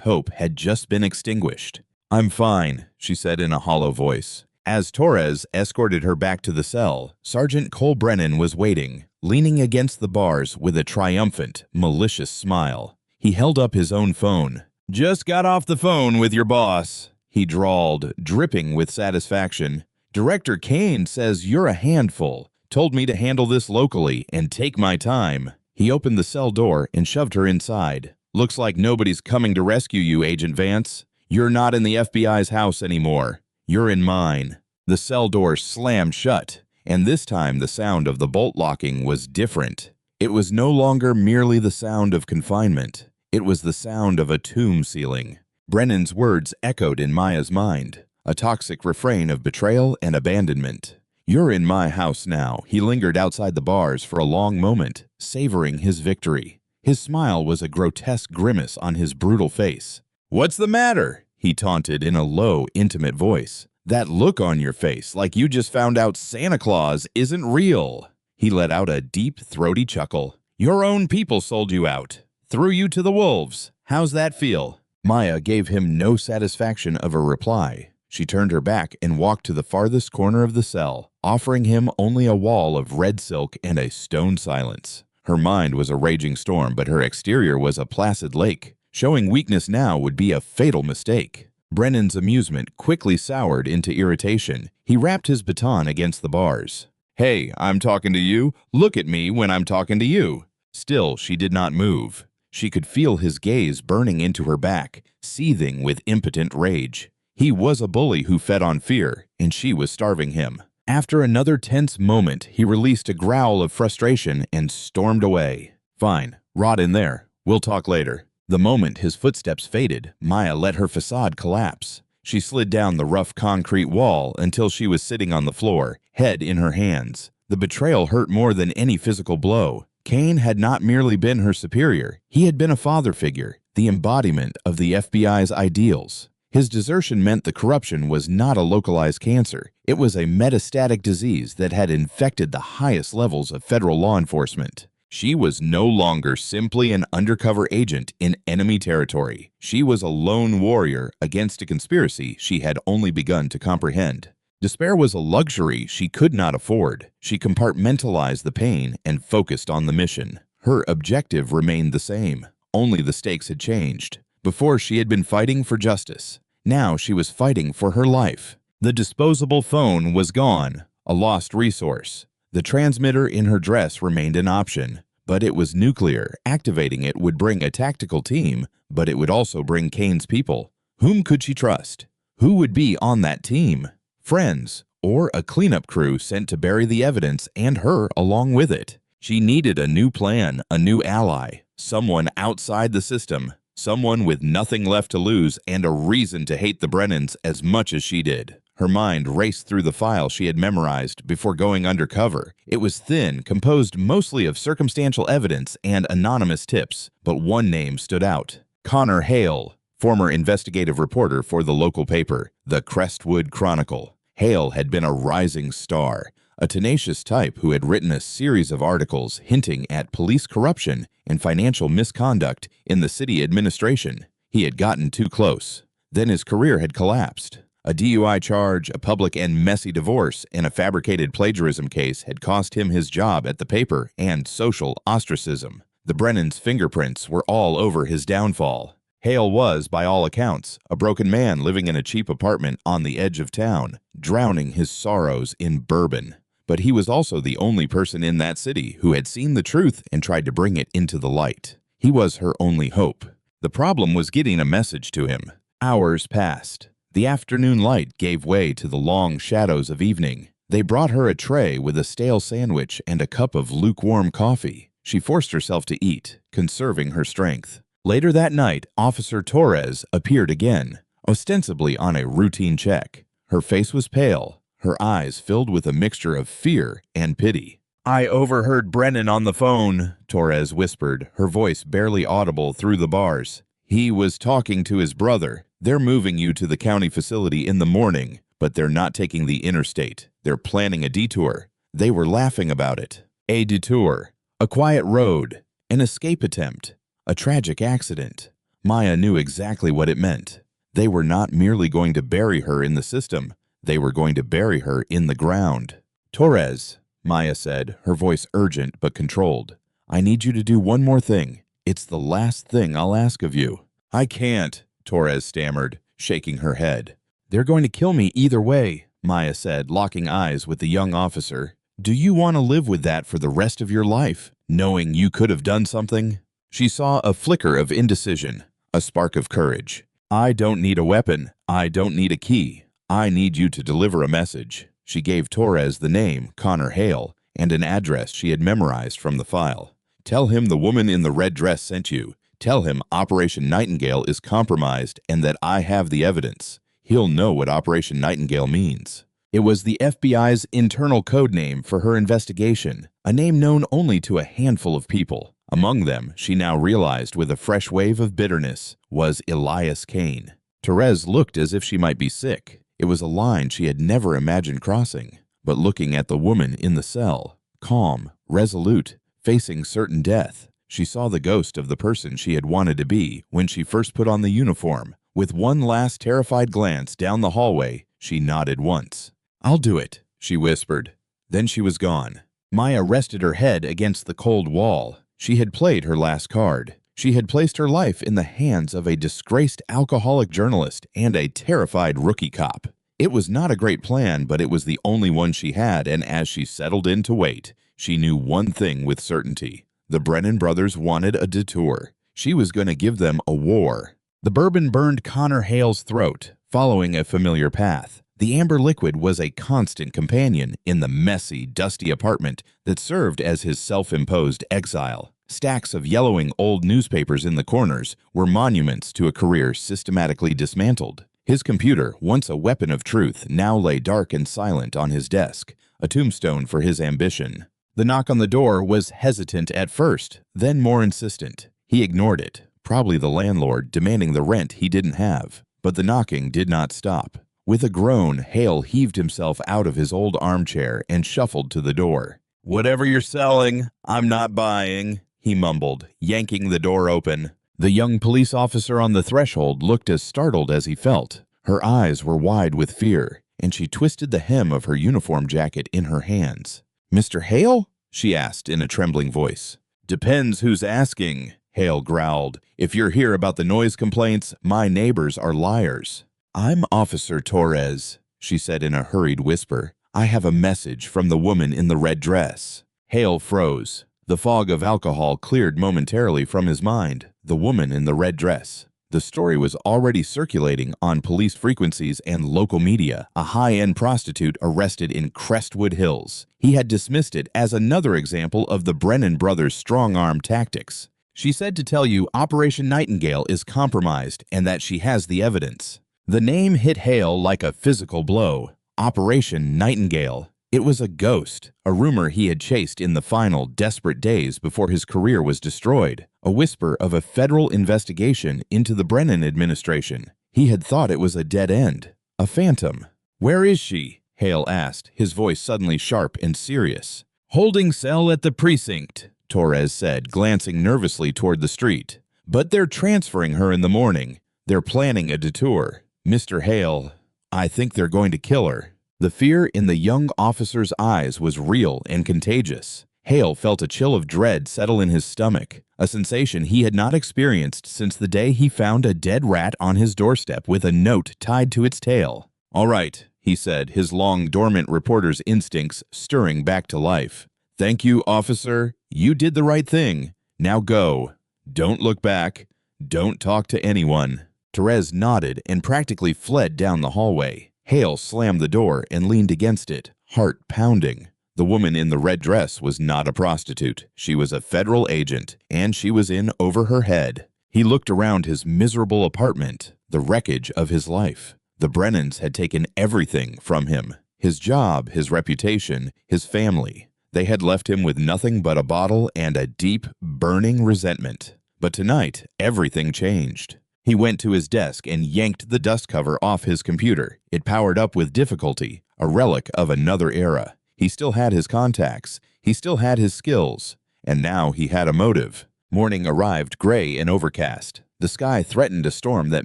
hope had just been extinguished. "I'm fine," she said in a hollow voice. As Torres escorted her back to the cell, Sergeant Cole Brennan was waiting, leaning against the bars with a triumphant, malicious smile. He held up his own phone. "Just got off the phone with your boss," he drawled, dripping with satisfaction. "Director Kane says you're a handful. Told me to handle this locally and take my time." He opened the cell door and shoved her inside. "Looks like nobody's coming to rescue you, Agent Vance. You're not in the FBI's house anymore. You're in mine." The cell door slammed shut, and this time the sound of the bolt locking was different. It was no longer merely the sound of confinement. It was the sound of a tomb ceiling. Brennan's words echoed in Maya's mind, a toxic refrain of betrayal and abandonment. "You're in my house now." He lingered outside the bars for a long moment, savoring his victory. His smile was a grotesque grimace on his brutal face. "What's the matter?" he taunted in a low, intimate voice. "That look on your face, like you just found out Santa Claus isn't real." He let out a deep, throaty chuckle. "Your own people sold you out. Threw you to the wolves. How's that feel?" Maya gave him no satisfaction of a reply. She turned her back and walked to the farthest corner of the cell, offering him only a wall of red silk and a stone silence. Her mind was a raging storm, but her exterior was a placid lake. Showing weakness now would be a fatal mistake. Brennan's amusement quickly soured into irritation. He rapped his baton against the bars. "Hey, I'm talking to you. Look at me when I'm talking to you." Still, she did not move. She could feel his gaze burning into her back, seething with impotent rage. He was a bully who fed on fear, and she was starving him. After another tense moment, he released a growl of frustration and stormed away. "Fine, rot in there. We'll talk later." The moment his footsteps faded, Maya let her facade collapse. She slid down the rough concrete wall until she was sitting on the floor, head in her hands. The betrayal hurt more than any physical blow. Kane had not merely been her superior, he had been a father figure, the embodiment of the FBI's ideals. His desertion meant the corruption was not a localized cancer. It was a metastatic disease that had infected the highest levels of federal law enforcement. She was no longer simply an undercover agent in enemy territory. She was a lone warrior against a conspiracy she had only begun to comprehend. Despair was a luxury she could not afford. She compartmentalized the pain and focused on the mission. Her objective remained the same, only the stakes had changed. Before, she had been fighting for justice. Now she was fighting for her life. The disposable phone was gone, a lost resource. The transmitter in her dress remained an option, but it was nuclear. Activating it would bring a tactical team, but it would also bring Kane's people. Whom could she trust? Who would be on that team? Friends, or a cleanup crew sent to bury the evidence and her along with it. She needed a new plan, a new ally, someone outside the system, someone with nothing left to lose and a reason to hate the Brennans as much as she did. Her mind raced through the file she had memorized before going undercover. It was thin, composed mostly of circumstantial evidence and anonymous tips, but one name stood out. Connor Hale, former investigative reporter for the local paper, the Crestwood Chronicle. Hale had been a rising star, a tenacious type who had written a series of articles hinting at police corruption and financial misconduct in the city administration. He had gotten too close. Then his career had collapsed. A DUI charge, a public and messy divorce, and a fabricated plagiarism case had cost him his job at the paper and social ostracism. The Brennans' fingerprints were all over his downfall. Hale was, by all accounts, a broken man living in a cheap apartment on the edge of town, drowning his sorrows in bourbon. But he was also the only person in that city who had seen the truth and tried to bring it into the light. He was her only hope. The problem was getting a message to him. Hours passed. The afternoon light gave way to the long shadows of evening. They brought her a tray with a stale sandwich and a cup of lukewarm coffee. She forced herself to eat, conserving her strength. Later that night, Officer Torres appeared again, ostensibly on a routine check. Her face was pale, her eyes filled with a mixture of fear and pity. "I overheard Brennan on the phone," Torres whispered, her voice barely audible through the bars. "He was talking to his brother. They're moving you to the county facility in the morning, but they're not taking the interstate. They're planning a detour. They were laughing about it. A detour, a quiet road, an escape attempt. A tragic accident." Maya knew exactly what it meant. They were not merely going to bury her in the system. They were going to bury her in the ground. "Torres," Maya said, her voice urgent but controlled. "I need you to do one more thing. It's the last thing I'll ask of you." "I can't," Torres stammered, shaking her head. "They're going to kill me either way," Maya said, locking eyes with the young officer. "Do you want to live with that for the rest of your life, knowing you could have done something?" She saw a flicker of indecision, a spark of courage. "I don't need a weapon. I don't need a key. I need you to deliver a message." She gave Torres the name, Connor Hale, and an address she had memorized from the file. "Tell him the woman in the red dress sent you. Tell him Operation Nightingale is compromised and that I have the evidence. He'll know what Operation Nightingale means." It was the FBI's internal code name for her investigation, a name known only to a handful of people. Among them, she now realized with a fresh wave of bitterness, was Elias Kane. Torres looked as if she might be sick. It was a line she had never imagined crossing. But looking at the woman in the cell, calm, resolute, facing certain death, she saw the ghost of the person she had wanted to be when she first put on the uniform. With one last terrified glance down the hallway, she nodded once. "I'll do it," she whispered. Then she was gone. Maya rested her head against the cold wall. She had played her last card. She had placed her life in the hands of a disgraced alcoholic journalist and a terrified rookie cop. It was not a great plan, but it was the only one she had, and as she settled in to wait, she knew one thing with certainty. The Brennan brothers wanted a detour. She was going to give them a war. The bourbon burned Connor Hale's throat, following a familiar path. The amber liquid was a constant companion in the messy, dusty apartment that served as his self-imposed exile. Stacks of yellowing old newspapers in the corners were monuments to a career systematically dismantled. His computer, once a weapon of truth, now lay dark and silent on his desk, a tombstone for his ambition. The knock on the door was hesitant at first, then more insistent. He ignored it, probably the landlord demanding the rent he didn't have. but the knocking did not stop. With a groan, Hale heaved himself out of his old armchair and shuffled to the door. "Whatever you're selling, I'm not buying," he mumbled, yanking the door open. The young police officer on the threshold looked as startled as he felt. Her eyes were wide with fear, and she twisted the hem of her uniform jacket in her hands. "Mr. Hale?" she asked in a trembling voice. "Depends who's asking," Hale growled. "If you're here about the noise complaints, my neighbors are liars." "I'm Officer Torres," she said in a hurried whisper. "I have a message from the woman in the red dress." Hale froze. The fog of alcohol cleared momentarily from his mind. The woman in the red dress. The story was already circulating on police frequencies and local media. A high-end prostitute arrested in Crestwood Hills. He had dismissed it as another example of the Brennan brothers' strong-arm tactics. "She said to tell you Operation Nightingale is compromised and that she has the evidence." The name hit Hale like a physical blow. Operation Nightingale. It was a ghost, a rumor he had chased in the final, desperate days before his career was destroyed, a whisper of a federal investigation into the Brennan administration. He had thought it was a dead end, a phantom. "Where is she?" Hale asked, his voice suddenly sharp and serious. "Holding cell at the precinct," Torres said, glancing nervously toward the street. "But they're transferring her in the morning. They're planning a detour. Mr. Hale, I think they're going to kill her." The fear in the young officer's eyes was real and contagious. Hale felt a chill of dread settle in his stomach, a sensation he had not experienced since the day he found a dead rat on his doorstep with a note tied to its tail. "All right," he said, his long, dormant reporter's instincts stirring back to life. "Thank you, officer. You did the right thing. Now go. Don't look back. Don't talk to anyone." Torres nodded and practically fled down the hallway. Hale slammed the door and leaned against it, heart pounding. The woman in the red dress was not a prostitute. She was a federal agent, and she was in over her head. He looked around his miserable apartment, the wreckage of his life. The Brennans had taken everything from him. His job, his reputation, his family. They had left him with nothing but a bottle and a deep, burning resentment. But tonight, everything changed. He went to his desk and yanked the dust cover off his computer. It powered up with difficulty, a relic of another era. He still had his contacts. He still had his skills. And now he had a motive. Morning arrived gray and overcast. The sky threatened a storm that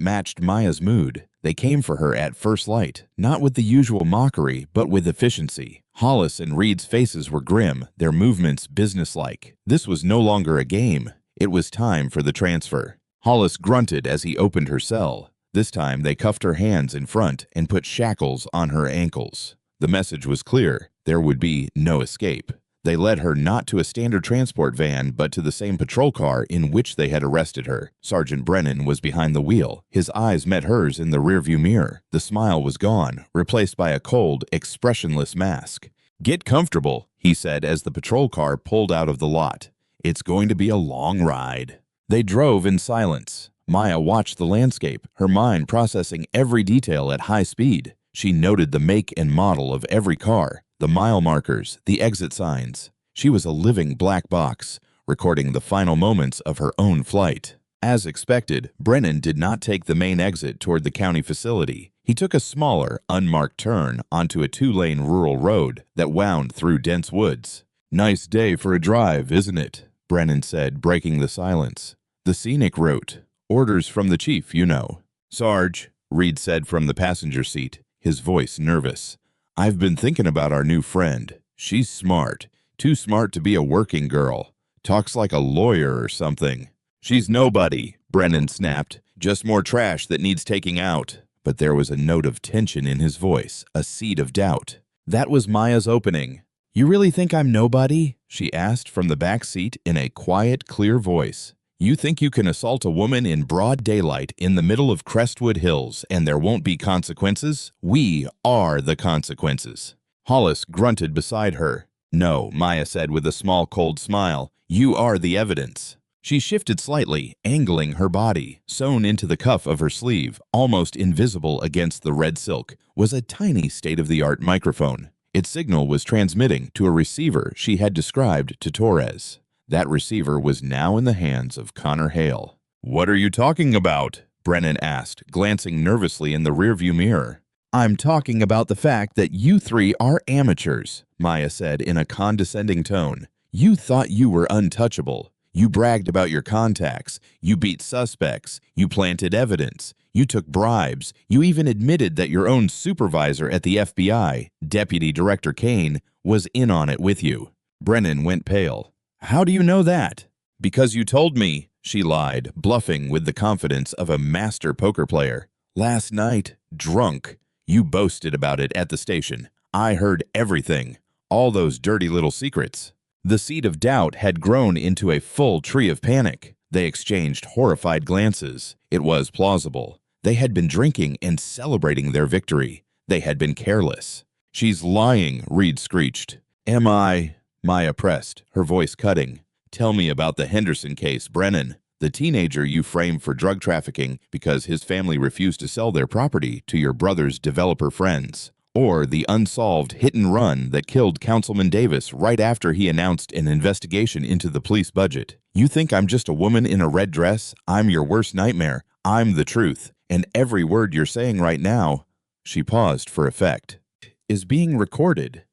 matched Maya's mood. They came for her at first light, not with the usual mockery, but with efficiency. Hollis and Reed's faces were grim, their movements businesslike. This was no longer a game. It was time for the transfer. Hollis grunted as he opened her cell. This time they cuffed her hands in front and put shackles on her ankles. The message was clear. There would be no escape. They led her not to a standard transport van, but to the same patrol car in which they had arrested her. Sergeant Brennan was behind the wheel. His eyes met hers in the rearview mirror. The smile was gone, replaced by a cold, expressionless mask. "Get comfortable," he said as the patrol car pulled out of the lot. "It's going to be a long ride." They drove in silence. Maya watched the landscape, her mind processing every detail at high speed. She noted the make and model of every car, the mile markers, the exit signs. She was a living black box, recording the final moments of her own flight. As expected, Brennan did not take the main exit toward the county facility. He took a smaller, unmarked turn onto a two-lane rural road that wound through dense woods. "Nice day for a drive, isn't it?" Brennan said, breaking the silence. "The scenic route. Orders from the chief, you know." "Sarge," Reed said from the passenger seat, his voice nervous. "I've been thinking about our new friend. She's smart. Too smart to be a working girl. Talks like a lawyer or something." "She's nobody," Brennan snapped. "Just more trash that needs taking out." But there was a note of tension in his voice, a seed of doubt. That was Maya's opening. "You really think I'm nobody?" she asked from the back seat in a quiet, clear voice. "You think you can assault a woman in broad daylight in the middle of Crestwood Hills and there won't be consequences? We are the consequences." Hollis grunted beside her. "No," Maya said with a small, cold smile. "You are the evidence." She shifted slightly, angling her body. Sewn into the cuff of her sleeve, almost invisible against the red silk, was a tiny state-of-the-art microphone. Its signal was transmitting to a receiver she had described to Torres. That receiver was now in the hands of Connor Hale. "What are you talking about?" Brennan asked, glancing nervously in the rearview mirror. I'm talking about the fact that you three are amateurs, Maya said in a condescending tone. You thought you were untouchable. You bragged about your contacts. You beat suspects. You planted evidence. You took bribes. You even admitted that your own supervisor at the FBI, Deputy Director Kane, was in on it with you. Brennan went pale. How do you know that? Because you told me, she lied, bluffing with the confidence of a master poker player. Last night, drunk, you boasted about it at the station. I heard everything, all those dirty little secrets. The seed of doubt had grown into a full tree of panic. They exchanged horrified glances. It was plausible. They had been drinking and celebrating their victory. They had been careless. She's lying, Reed screeched. Am I? Maya pressed, her voice cutting. Tell me about the Henderson case, Brennan. The teenager you framed for drug trafficking because his family refused to sell their property to your brother's developer friends. Or the unsolved hit-and-run that killed Councilman Davis right after he announced an investigation into the police budget. You think I'm just a woman in a red dress? I'm your worst nightmare. I'm the truth. And every word you're saying right now, she paused for effect, is being recorded.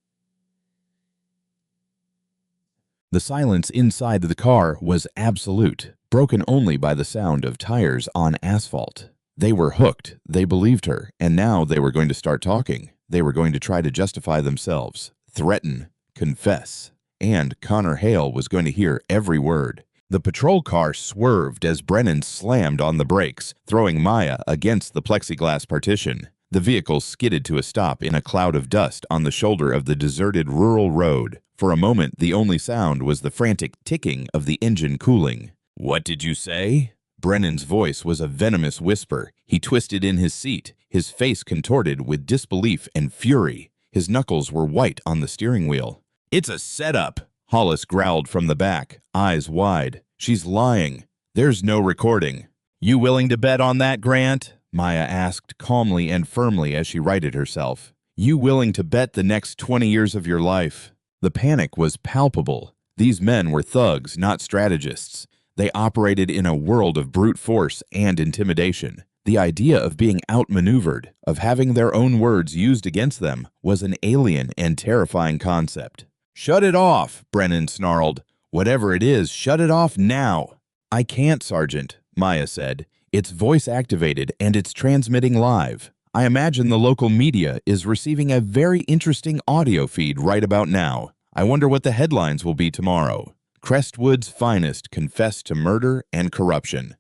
The silence inside the car was absolute, broken only by the sound of tires on asphalt. They were hooked, they believed her, and now they were going to start talking. They were going to try to justify themselves, threaten, confess, and Connor Hale was going to hear every word. The patrol car swerved as Brennan slammed on the brakes, throwing Maya against the plexiglass partition. The vehicle skidded to a stop in a cloud of dust on the shoulder of the deserted rural road. For a moment, the only sound was the frantic ticking of the engine cooling. What did you say? Brennan's voice was a venomous whisper. He twisted in his seat, his face contorted with disbelief and fury. His knuckles were white on the steering wheel. It's a setup, Hollis growled from the back, eyes wide. She's lying. There's no recording. You willing to bet on that, Grant? Maya asked calmly and firmly as she righted herself. You willing to bet the next 20 years of your life? The panic was palpable. These men were thugs, not strategists. They operated in a world of brute force and intimidation. The idea of being outmaneuvered, of having their own words used against them, was an alien and terrifying concept. Shut it off, Brennan snarled. Whatever it is, shut it off now. I can't, Sergeant, Maya said. It's voice-activated and it's transmitting live. I imagine the local media is receiving a very interesting audio feed right about now. I wonder what the headlines will be tomorrow. Crestwood's finest confessed to murder and corruption.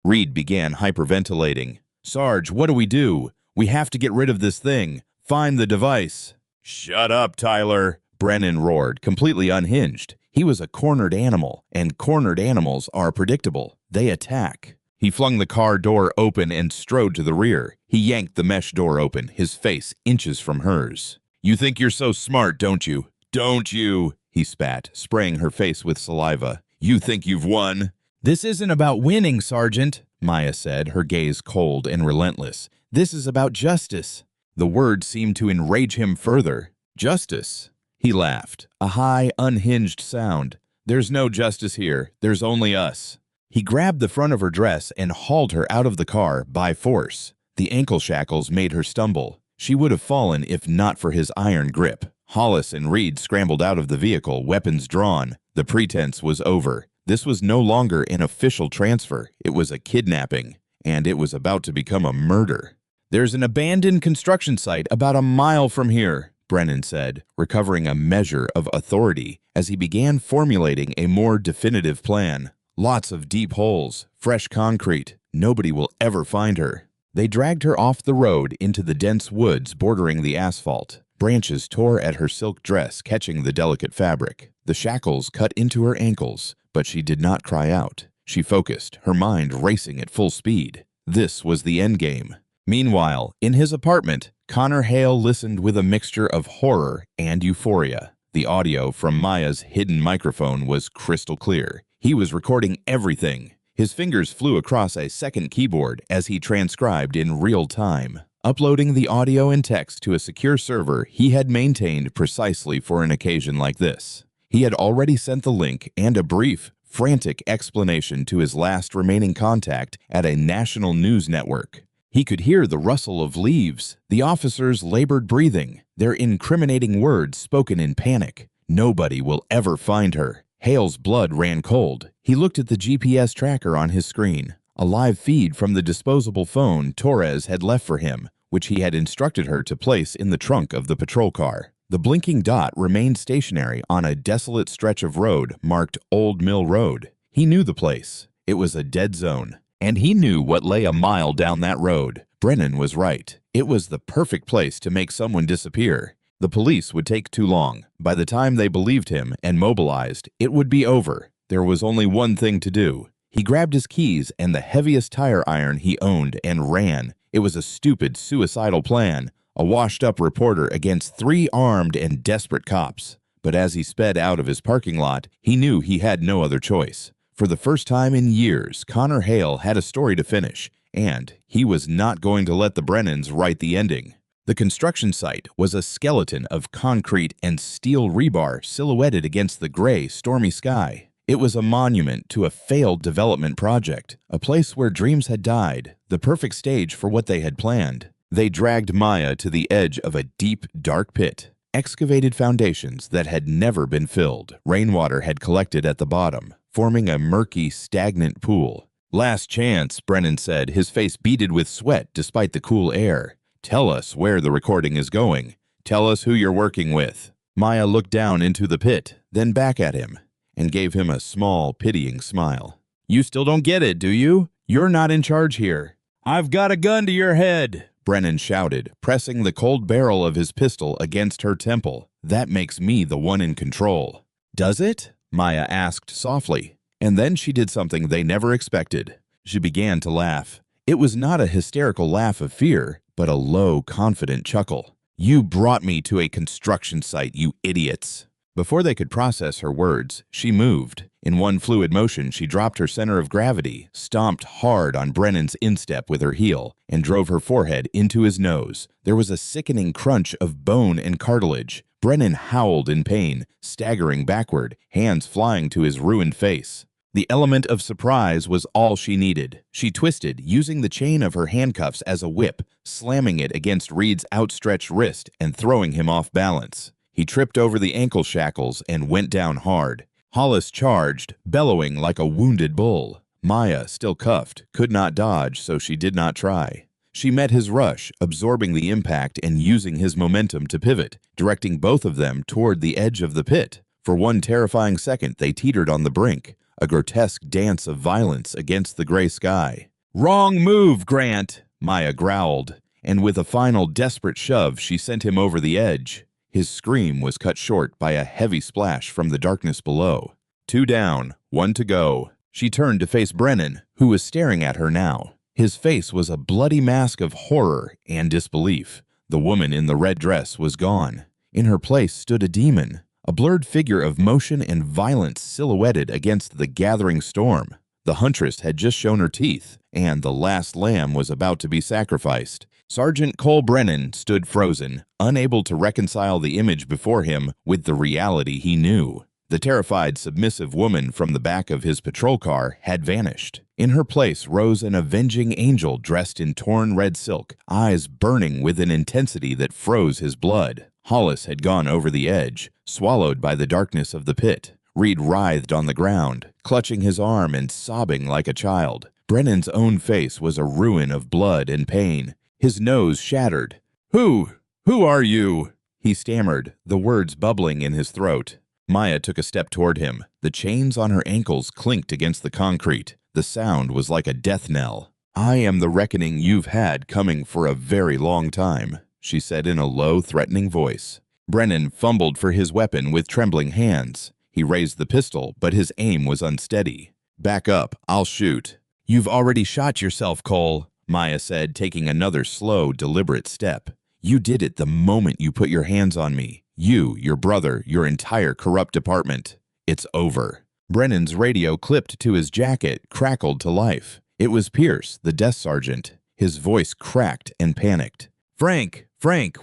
Reed began hyperventilating. Sarge, what do we do? We have to get rid of this thing. Find the device. Shut up, Tyler, Brennan roared, completely unhinged. He was a cornered animal, and cornered animals are predictable. They attack. He flung the car door open and strode to the rear. He yanked the mesh door open, his face inches from hers. You think you're so smart, don't you? Don't you? He spat, spraying her face with saliva. You think you've won? This isn't about winning, Sergeant, Maya said, her gaze cold and relentless. This is about justice. The word seemed to enrage him further. Justice? He laughed, a high, unhinged sound. There's no justice here. There's only us. He grabbed the front of her dress and hauled her out of the car by force. The ankle shackles made her stumble. She would have fallen if not for his iron grip. Hollis and Reed scrambled out of the vehicle, weapons drawn. The pretense was over. This was no longer an official transfer. It was a kidnapping, and it was about to become a murder. There's an abandoned construction site about a mile from here, Brennan said, recovering a measure of authority as he began formulating a more definitive plan. Lots of deep holes, fresh concrete. Nobody will ever find her. They dragged her off the road into the dense woods bordering the asphalt. Branches tore at her silk dress, catching the delicate fabric. The shackles cut into her ankles, but she did not cry out. She focused, her mind racing at full speed. This was the endgame. Meanwhile, in his apartment, Connor Hale listened with a mixture of horror and euphoria. The audio from Maya's hidden microphone was crystal clear. He was recording everything. His fingers flew across a second keyboard as he transcribed in real time, uploading the audio and text to a secure server he had maintained precisely for an occasion like this. He had already sent the link and a brief frantic explanation to his last remaining contact at a national news network. He could hear the rustle of leaves, the officers' labored breathing, their incriminating words spoken in panic. Nobody will ever find her. Hale's blood ran cold. He looked at the GPS tracker on his screen, a live feed from the disposable phone Torres had left for him, which he had instructed her to place in the trunk of the patrol car. The blinking dot remained stationary on a desolate stretch of road marked Old Mill Road. He knew the place. It was a dead zone. And he knew what lay a mile down that road. Brennan was right. It was the perfect place to make someone disappear. The police would take too long. By the time they believed him and mobilized, it would be over. There was only one thing to do. He grabbed his keys and the heaviest tire iron he owned and ran. It was a stupid, suicidal plan, a washed-up reporter against 3 armed and desperate cops. But as he sped out of his parking lot, he knew he had no other choice. For the first time in years, Connor Hale had a story to finish, and he was not going to let the Brennans write the ending. The construction site was a skeleton of concrete and steel rebar silhouetted against the gray, stormy sky. It was a monument to a failed development project, a place where dreams had died, the perfect stage for what they had planned. They dragged Maya to the edge of a deep, dark pit. Excavated foundations that had never been filled. Rainwater had collected at the bottom, forming a murky, stagnant pool. "Last chance," Brennan said, his face beaded with sweat despite the cool air. "Tell us where the recording is going. Tell us who you're working with." Maya looked down into the pit, then back at him, and gave him a small, pitying smile. "You still don't get it, do you? You're not in charge here." "I've got a gun to your head," Brennan shouted, pressing the cold barrel of his pistol against her temple. "That makes me the one in control." "Does it?" Maya asked softly. And then she did something they never expected. She began to laugh. It was not a hysterical laugh of fear, but a low, confident chuckle. "You brought me to a construction site, you idiots." Before they could process her words, she moved. In one fluid motion, she dropped her center of gravity, stomped hard on Brennan's instep with her heel, and drove her forehead into his nose. There was a sickening crunch of bone and cartilage. Brennan howled in pain, staggering backward, hands flying to his ruined face. The element of surprise was all she needed. She twisted, using the chain of her handcuffs as a whip, slamming it against Reed's outstretched wrist and throwing him off balance. He tripped over the ankle shackles and went down hard. Hollis charged, bellowing like a wounded bull. Maya, still cuffed, could not dodge, so she did not try. She met his rush, absorbing the impact and using his momentum to pivot, directing both of them toward the edge of the pit. For one terrifying second, they teetered on the brink, a grotesque dance of violence against the gray sky. "Wrong move, Grant," Maya growled, and with a final desperate shove, she sent him over the edge. His scream was cut short by a heavy splash from the darkness below. 2 down, 1 to go. She turned to face Brennan, who was staring at her now. His face was a bloody mask of horror and disbelief. The woman in the red dress was gone. In her place stood a demon, a blurred figure of motion and violence silhouetted against the gathering storm. The huntress had just shown her teeth, and the last lamb was about to be sacrificed. Sergeant Cole Brennan stood frozen, unable to reconcile the image before him with the reality he knew. The terrified, submissive woman from the back of his patrol car had vanished. In her place rose an avenging angel dressed in torn red silk, eyes burning with an intensity that froze his blood. Hollis had gone over the edge, swallowed by the darkness of the pit. Reed writhed on the ground, clutching his arm and sobbing like a child. Brennan's own face was a ruin of blood and pain. His nose shattered. Who are you?" he stammered, the words bubbling in his throat. Maya took a step toward him. The chains on her ankles clinked against the concrete. The sound was like a death knell. "I am the reckoning you've had coming for a very long time," she said in a low, threatening voice. Brennan fumbled for his weapon with trembling hands. He raised the pistol, but his aim was unsteady. "Back up, I'll shoot." "You've already shot yourself, Cole," Maya said, taking another slow, deliberate step. "You did it the moment you put your hands on me. You, your brother, your entire corrupt department. It's over." Brennan's radio clipped to his jacket crackled to life. It was Pierce, the desk sergeant. His voice cracked and panicked. Frank,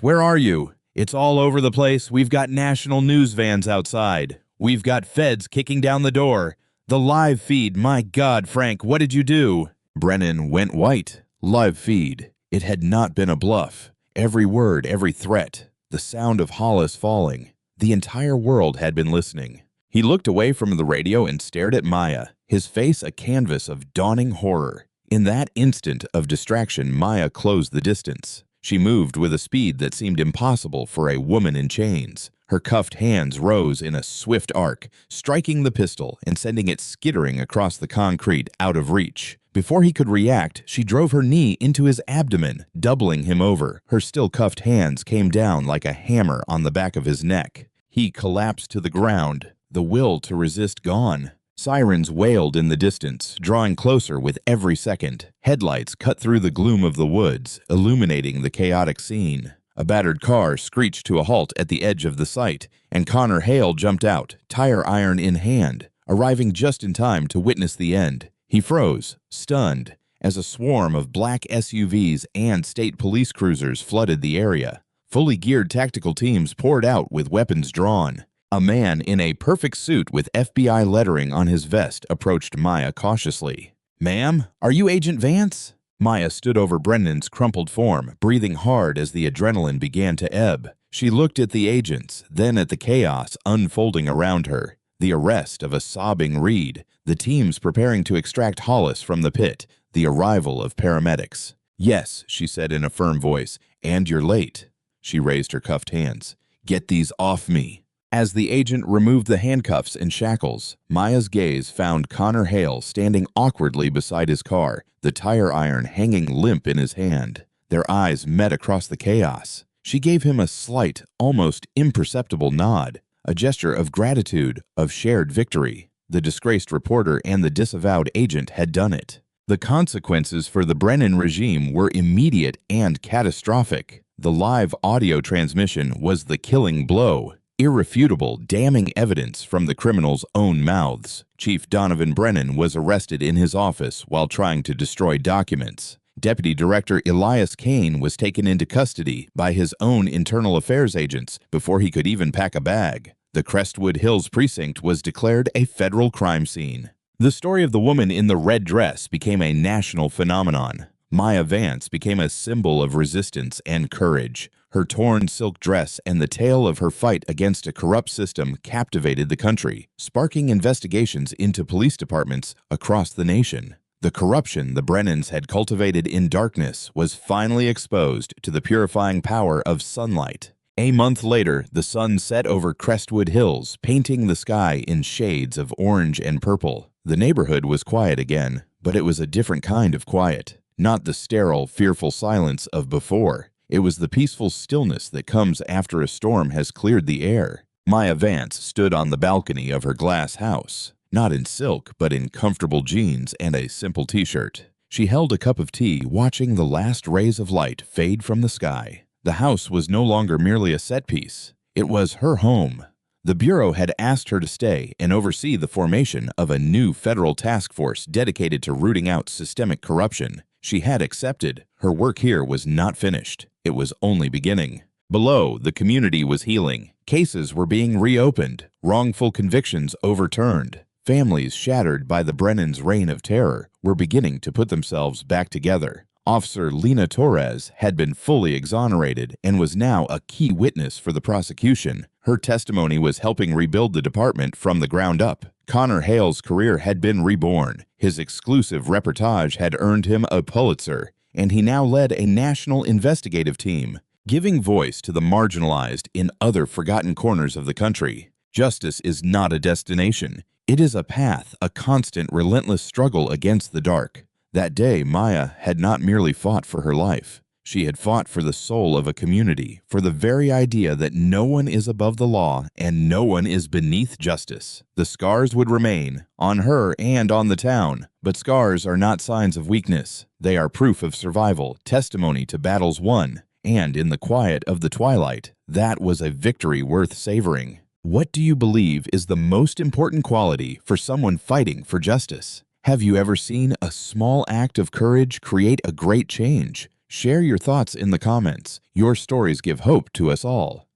where are you? It's all over the place. We've got national news vans outside. We've got feds kicking down the door. The live feed, my God, Frank, what did you do? Brennan went white. Live feed. It had not been a bluff. Every word, every threat, the sound of Hollis falling. The entire world had been listening. He looked away from the radio and stared at Maya, his face a canvas of dawning horror. In that instant of distraction, Maya closed the distance. She moved with a speed that seemed impossible for a woman in chains. Her cuffed hands rose in a swift arc, striking the pistol and sending it skittering across the concrete out of reach. Before he could react, she drove her knee into his abdomen, doubling him over. Her still cuffed hands came down like a hammer on the back of his neck. He collapsed to the ground, the will to resist gone. Sirens wailed in the distance, drawing closer with every second. Headlights cut through the gloom of the woods, illuminating the chaotic scene. A battered car screeched to a halt at the edge of the site, and Connor Hale jumped out, tire iron in hand, arriving just in time to witness the end. He froze, stunned, as a swarm of black SUVs and state police cruisers flooded the area. Fully geared tactical teams poured out with weapons drawn. A man in a perfect suit with FBI lettering on his vest approached Maya cautiously. "Ma'am, are you Agent Vance?" Maya stood over Brennan's crumpled form, breathing hard as the adrenaline began to ebb. She looked at the agents, then at the chaos unfolding around her. The arrest of a sobbing Reed, the teams preparing to extract Hollis from the pit, the arrival of paramedics. "Yes," she said in a firm voice, "and you're late." She raised her cuffed hands. "Get these off me." As the agent removed the handcuffs and shackles, Maya's gaze found Connor Hale standing awkwardly beside his car, the tire iron hanging limp in his hand. Their eyes met across the chaos. She gave him a slight, almost imperceptible nod, a gesture of gratitude, of shared victory. The disgraced reporter and the disavowed agent had done it. The consequences for the Brennan regime were immediate and catastrophic. The live audio transmission was the killing blow. Irrefutable, damning evidence from the criminals' own mouths. Chief Donovan Brennan was arrested in his office while trying to destroy documents. Deputy Director Elias Kane was taken into custody by his own internal affairs agents before he could even pack a bag. The Crestwood Hills precinct was declared a federal crime scene. The story of the woman in the red dress became a national phenomenon. Maya Vance became a symbol of resistance and courage. Her torn silk dress and the tale of her fight against a corrupt system captivated the country, sparking investigations into police departments across the nation. The corruption the Brennans had cultivated in darkness was finally exposed to the purifying power of sunlight. A month later, the sun set over Crestwood Hills, painting the sky in shades of orange and purple. The neighborhood was quiet again, but it was a different kind of quiet. Not the sterile, fearful silence of before. It was the peaceful stillness that comes after a storm has cleared the air. Maya Vance stood on the balcony of her glass house, not in silk, but in comfortable jeans and a simple t-shirt. She held a cup of tea, watching the last rays of light fade from the sky. The house was no longer merely a set piece. It was her home. The Bureau had asked her to stay and oversee the formation of a new federal task force dedicated to rooting out systemic corruption. She had accepted. Her work here was not finished. It was only beginning. Below, the community was healing. Cases were being reopened, wrongful convictions overturned. Families shattered by the Brennans' reign of terror were beginning to put themselves back together. Officer Lena Torres had been fully exonerated and was now a key witness for the prosecution. Her testimony was helping rebuild the department from the ground up. Connor Hale's career had been reborn. His exclusive reportage had earned him a Pulitzer, and he now led a national investigative team, giving voice to the marginalized in other forgotten corners of the country. Justice is not a destination. It is a path, a constant, relentless struggle against the dark. That day, Maya had not merely fought for her life. She had fought for the soul of a community, for the very idea that no one is above the law and no one is beneath justice. The scars would remain, on her and on the town, but scars are not signs of weakness. They are proof of survival, testimony to battles won, and in the quiet of the twilight, that was a victory worth savoring. What do you believe is the most important quality for someone fighting for justice? Have you ever seen a small act of courage create a great change? Share your thoughts in the comments. Your stories give hope to us all.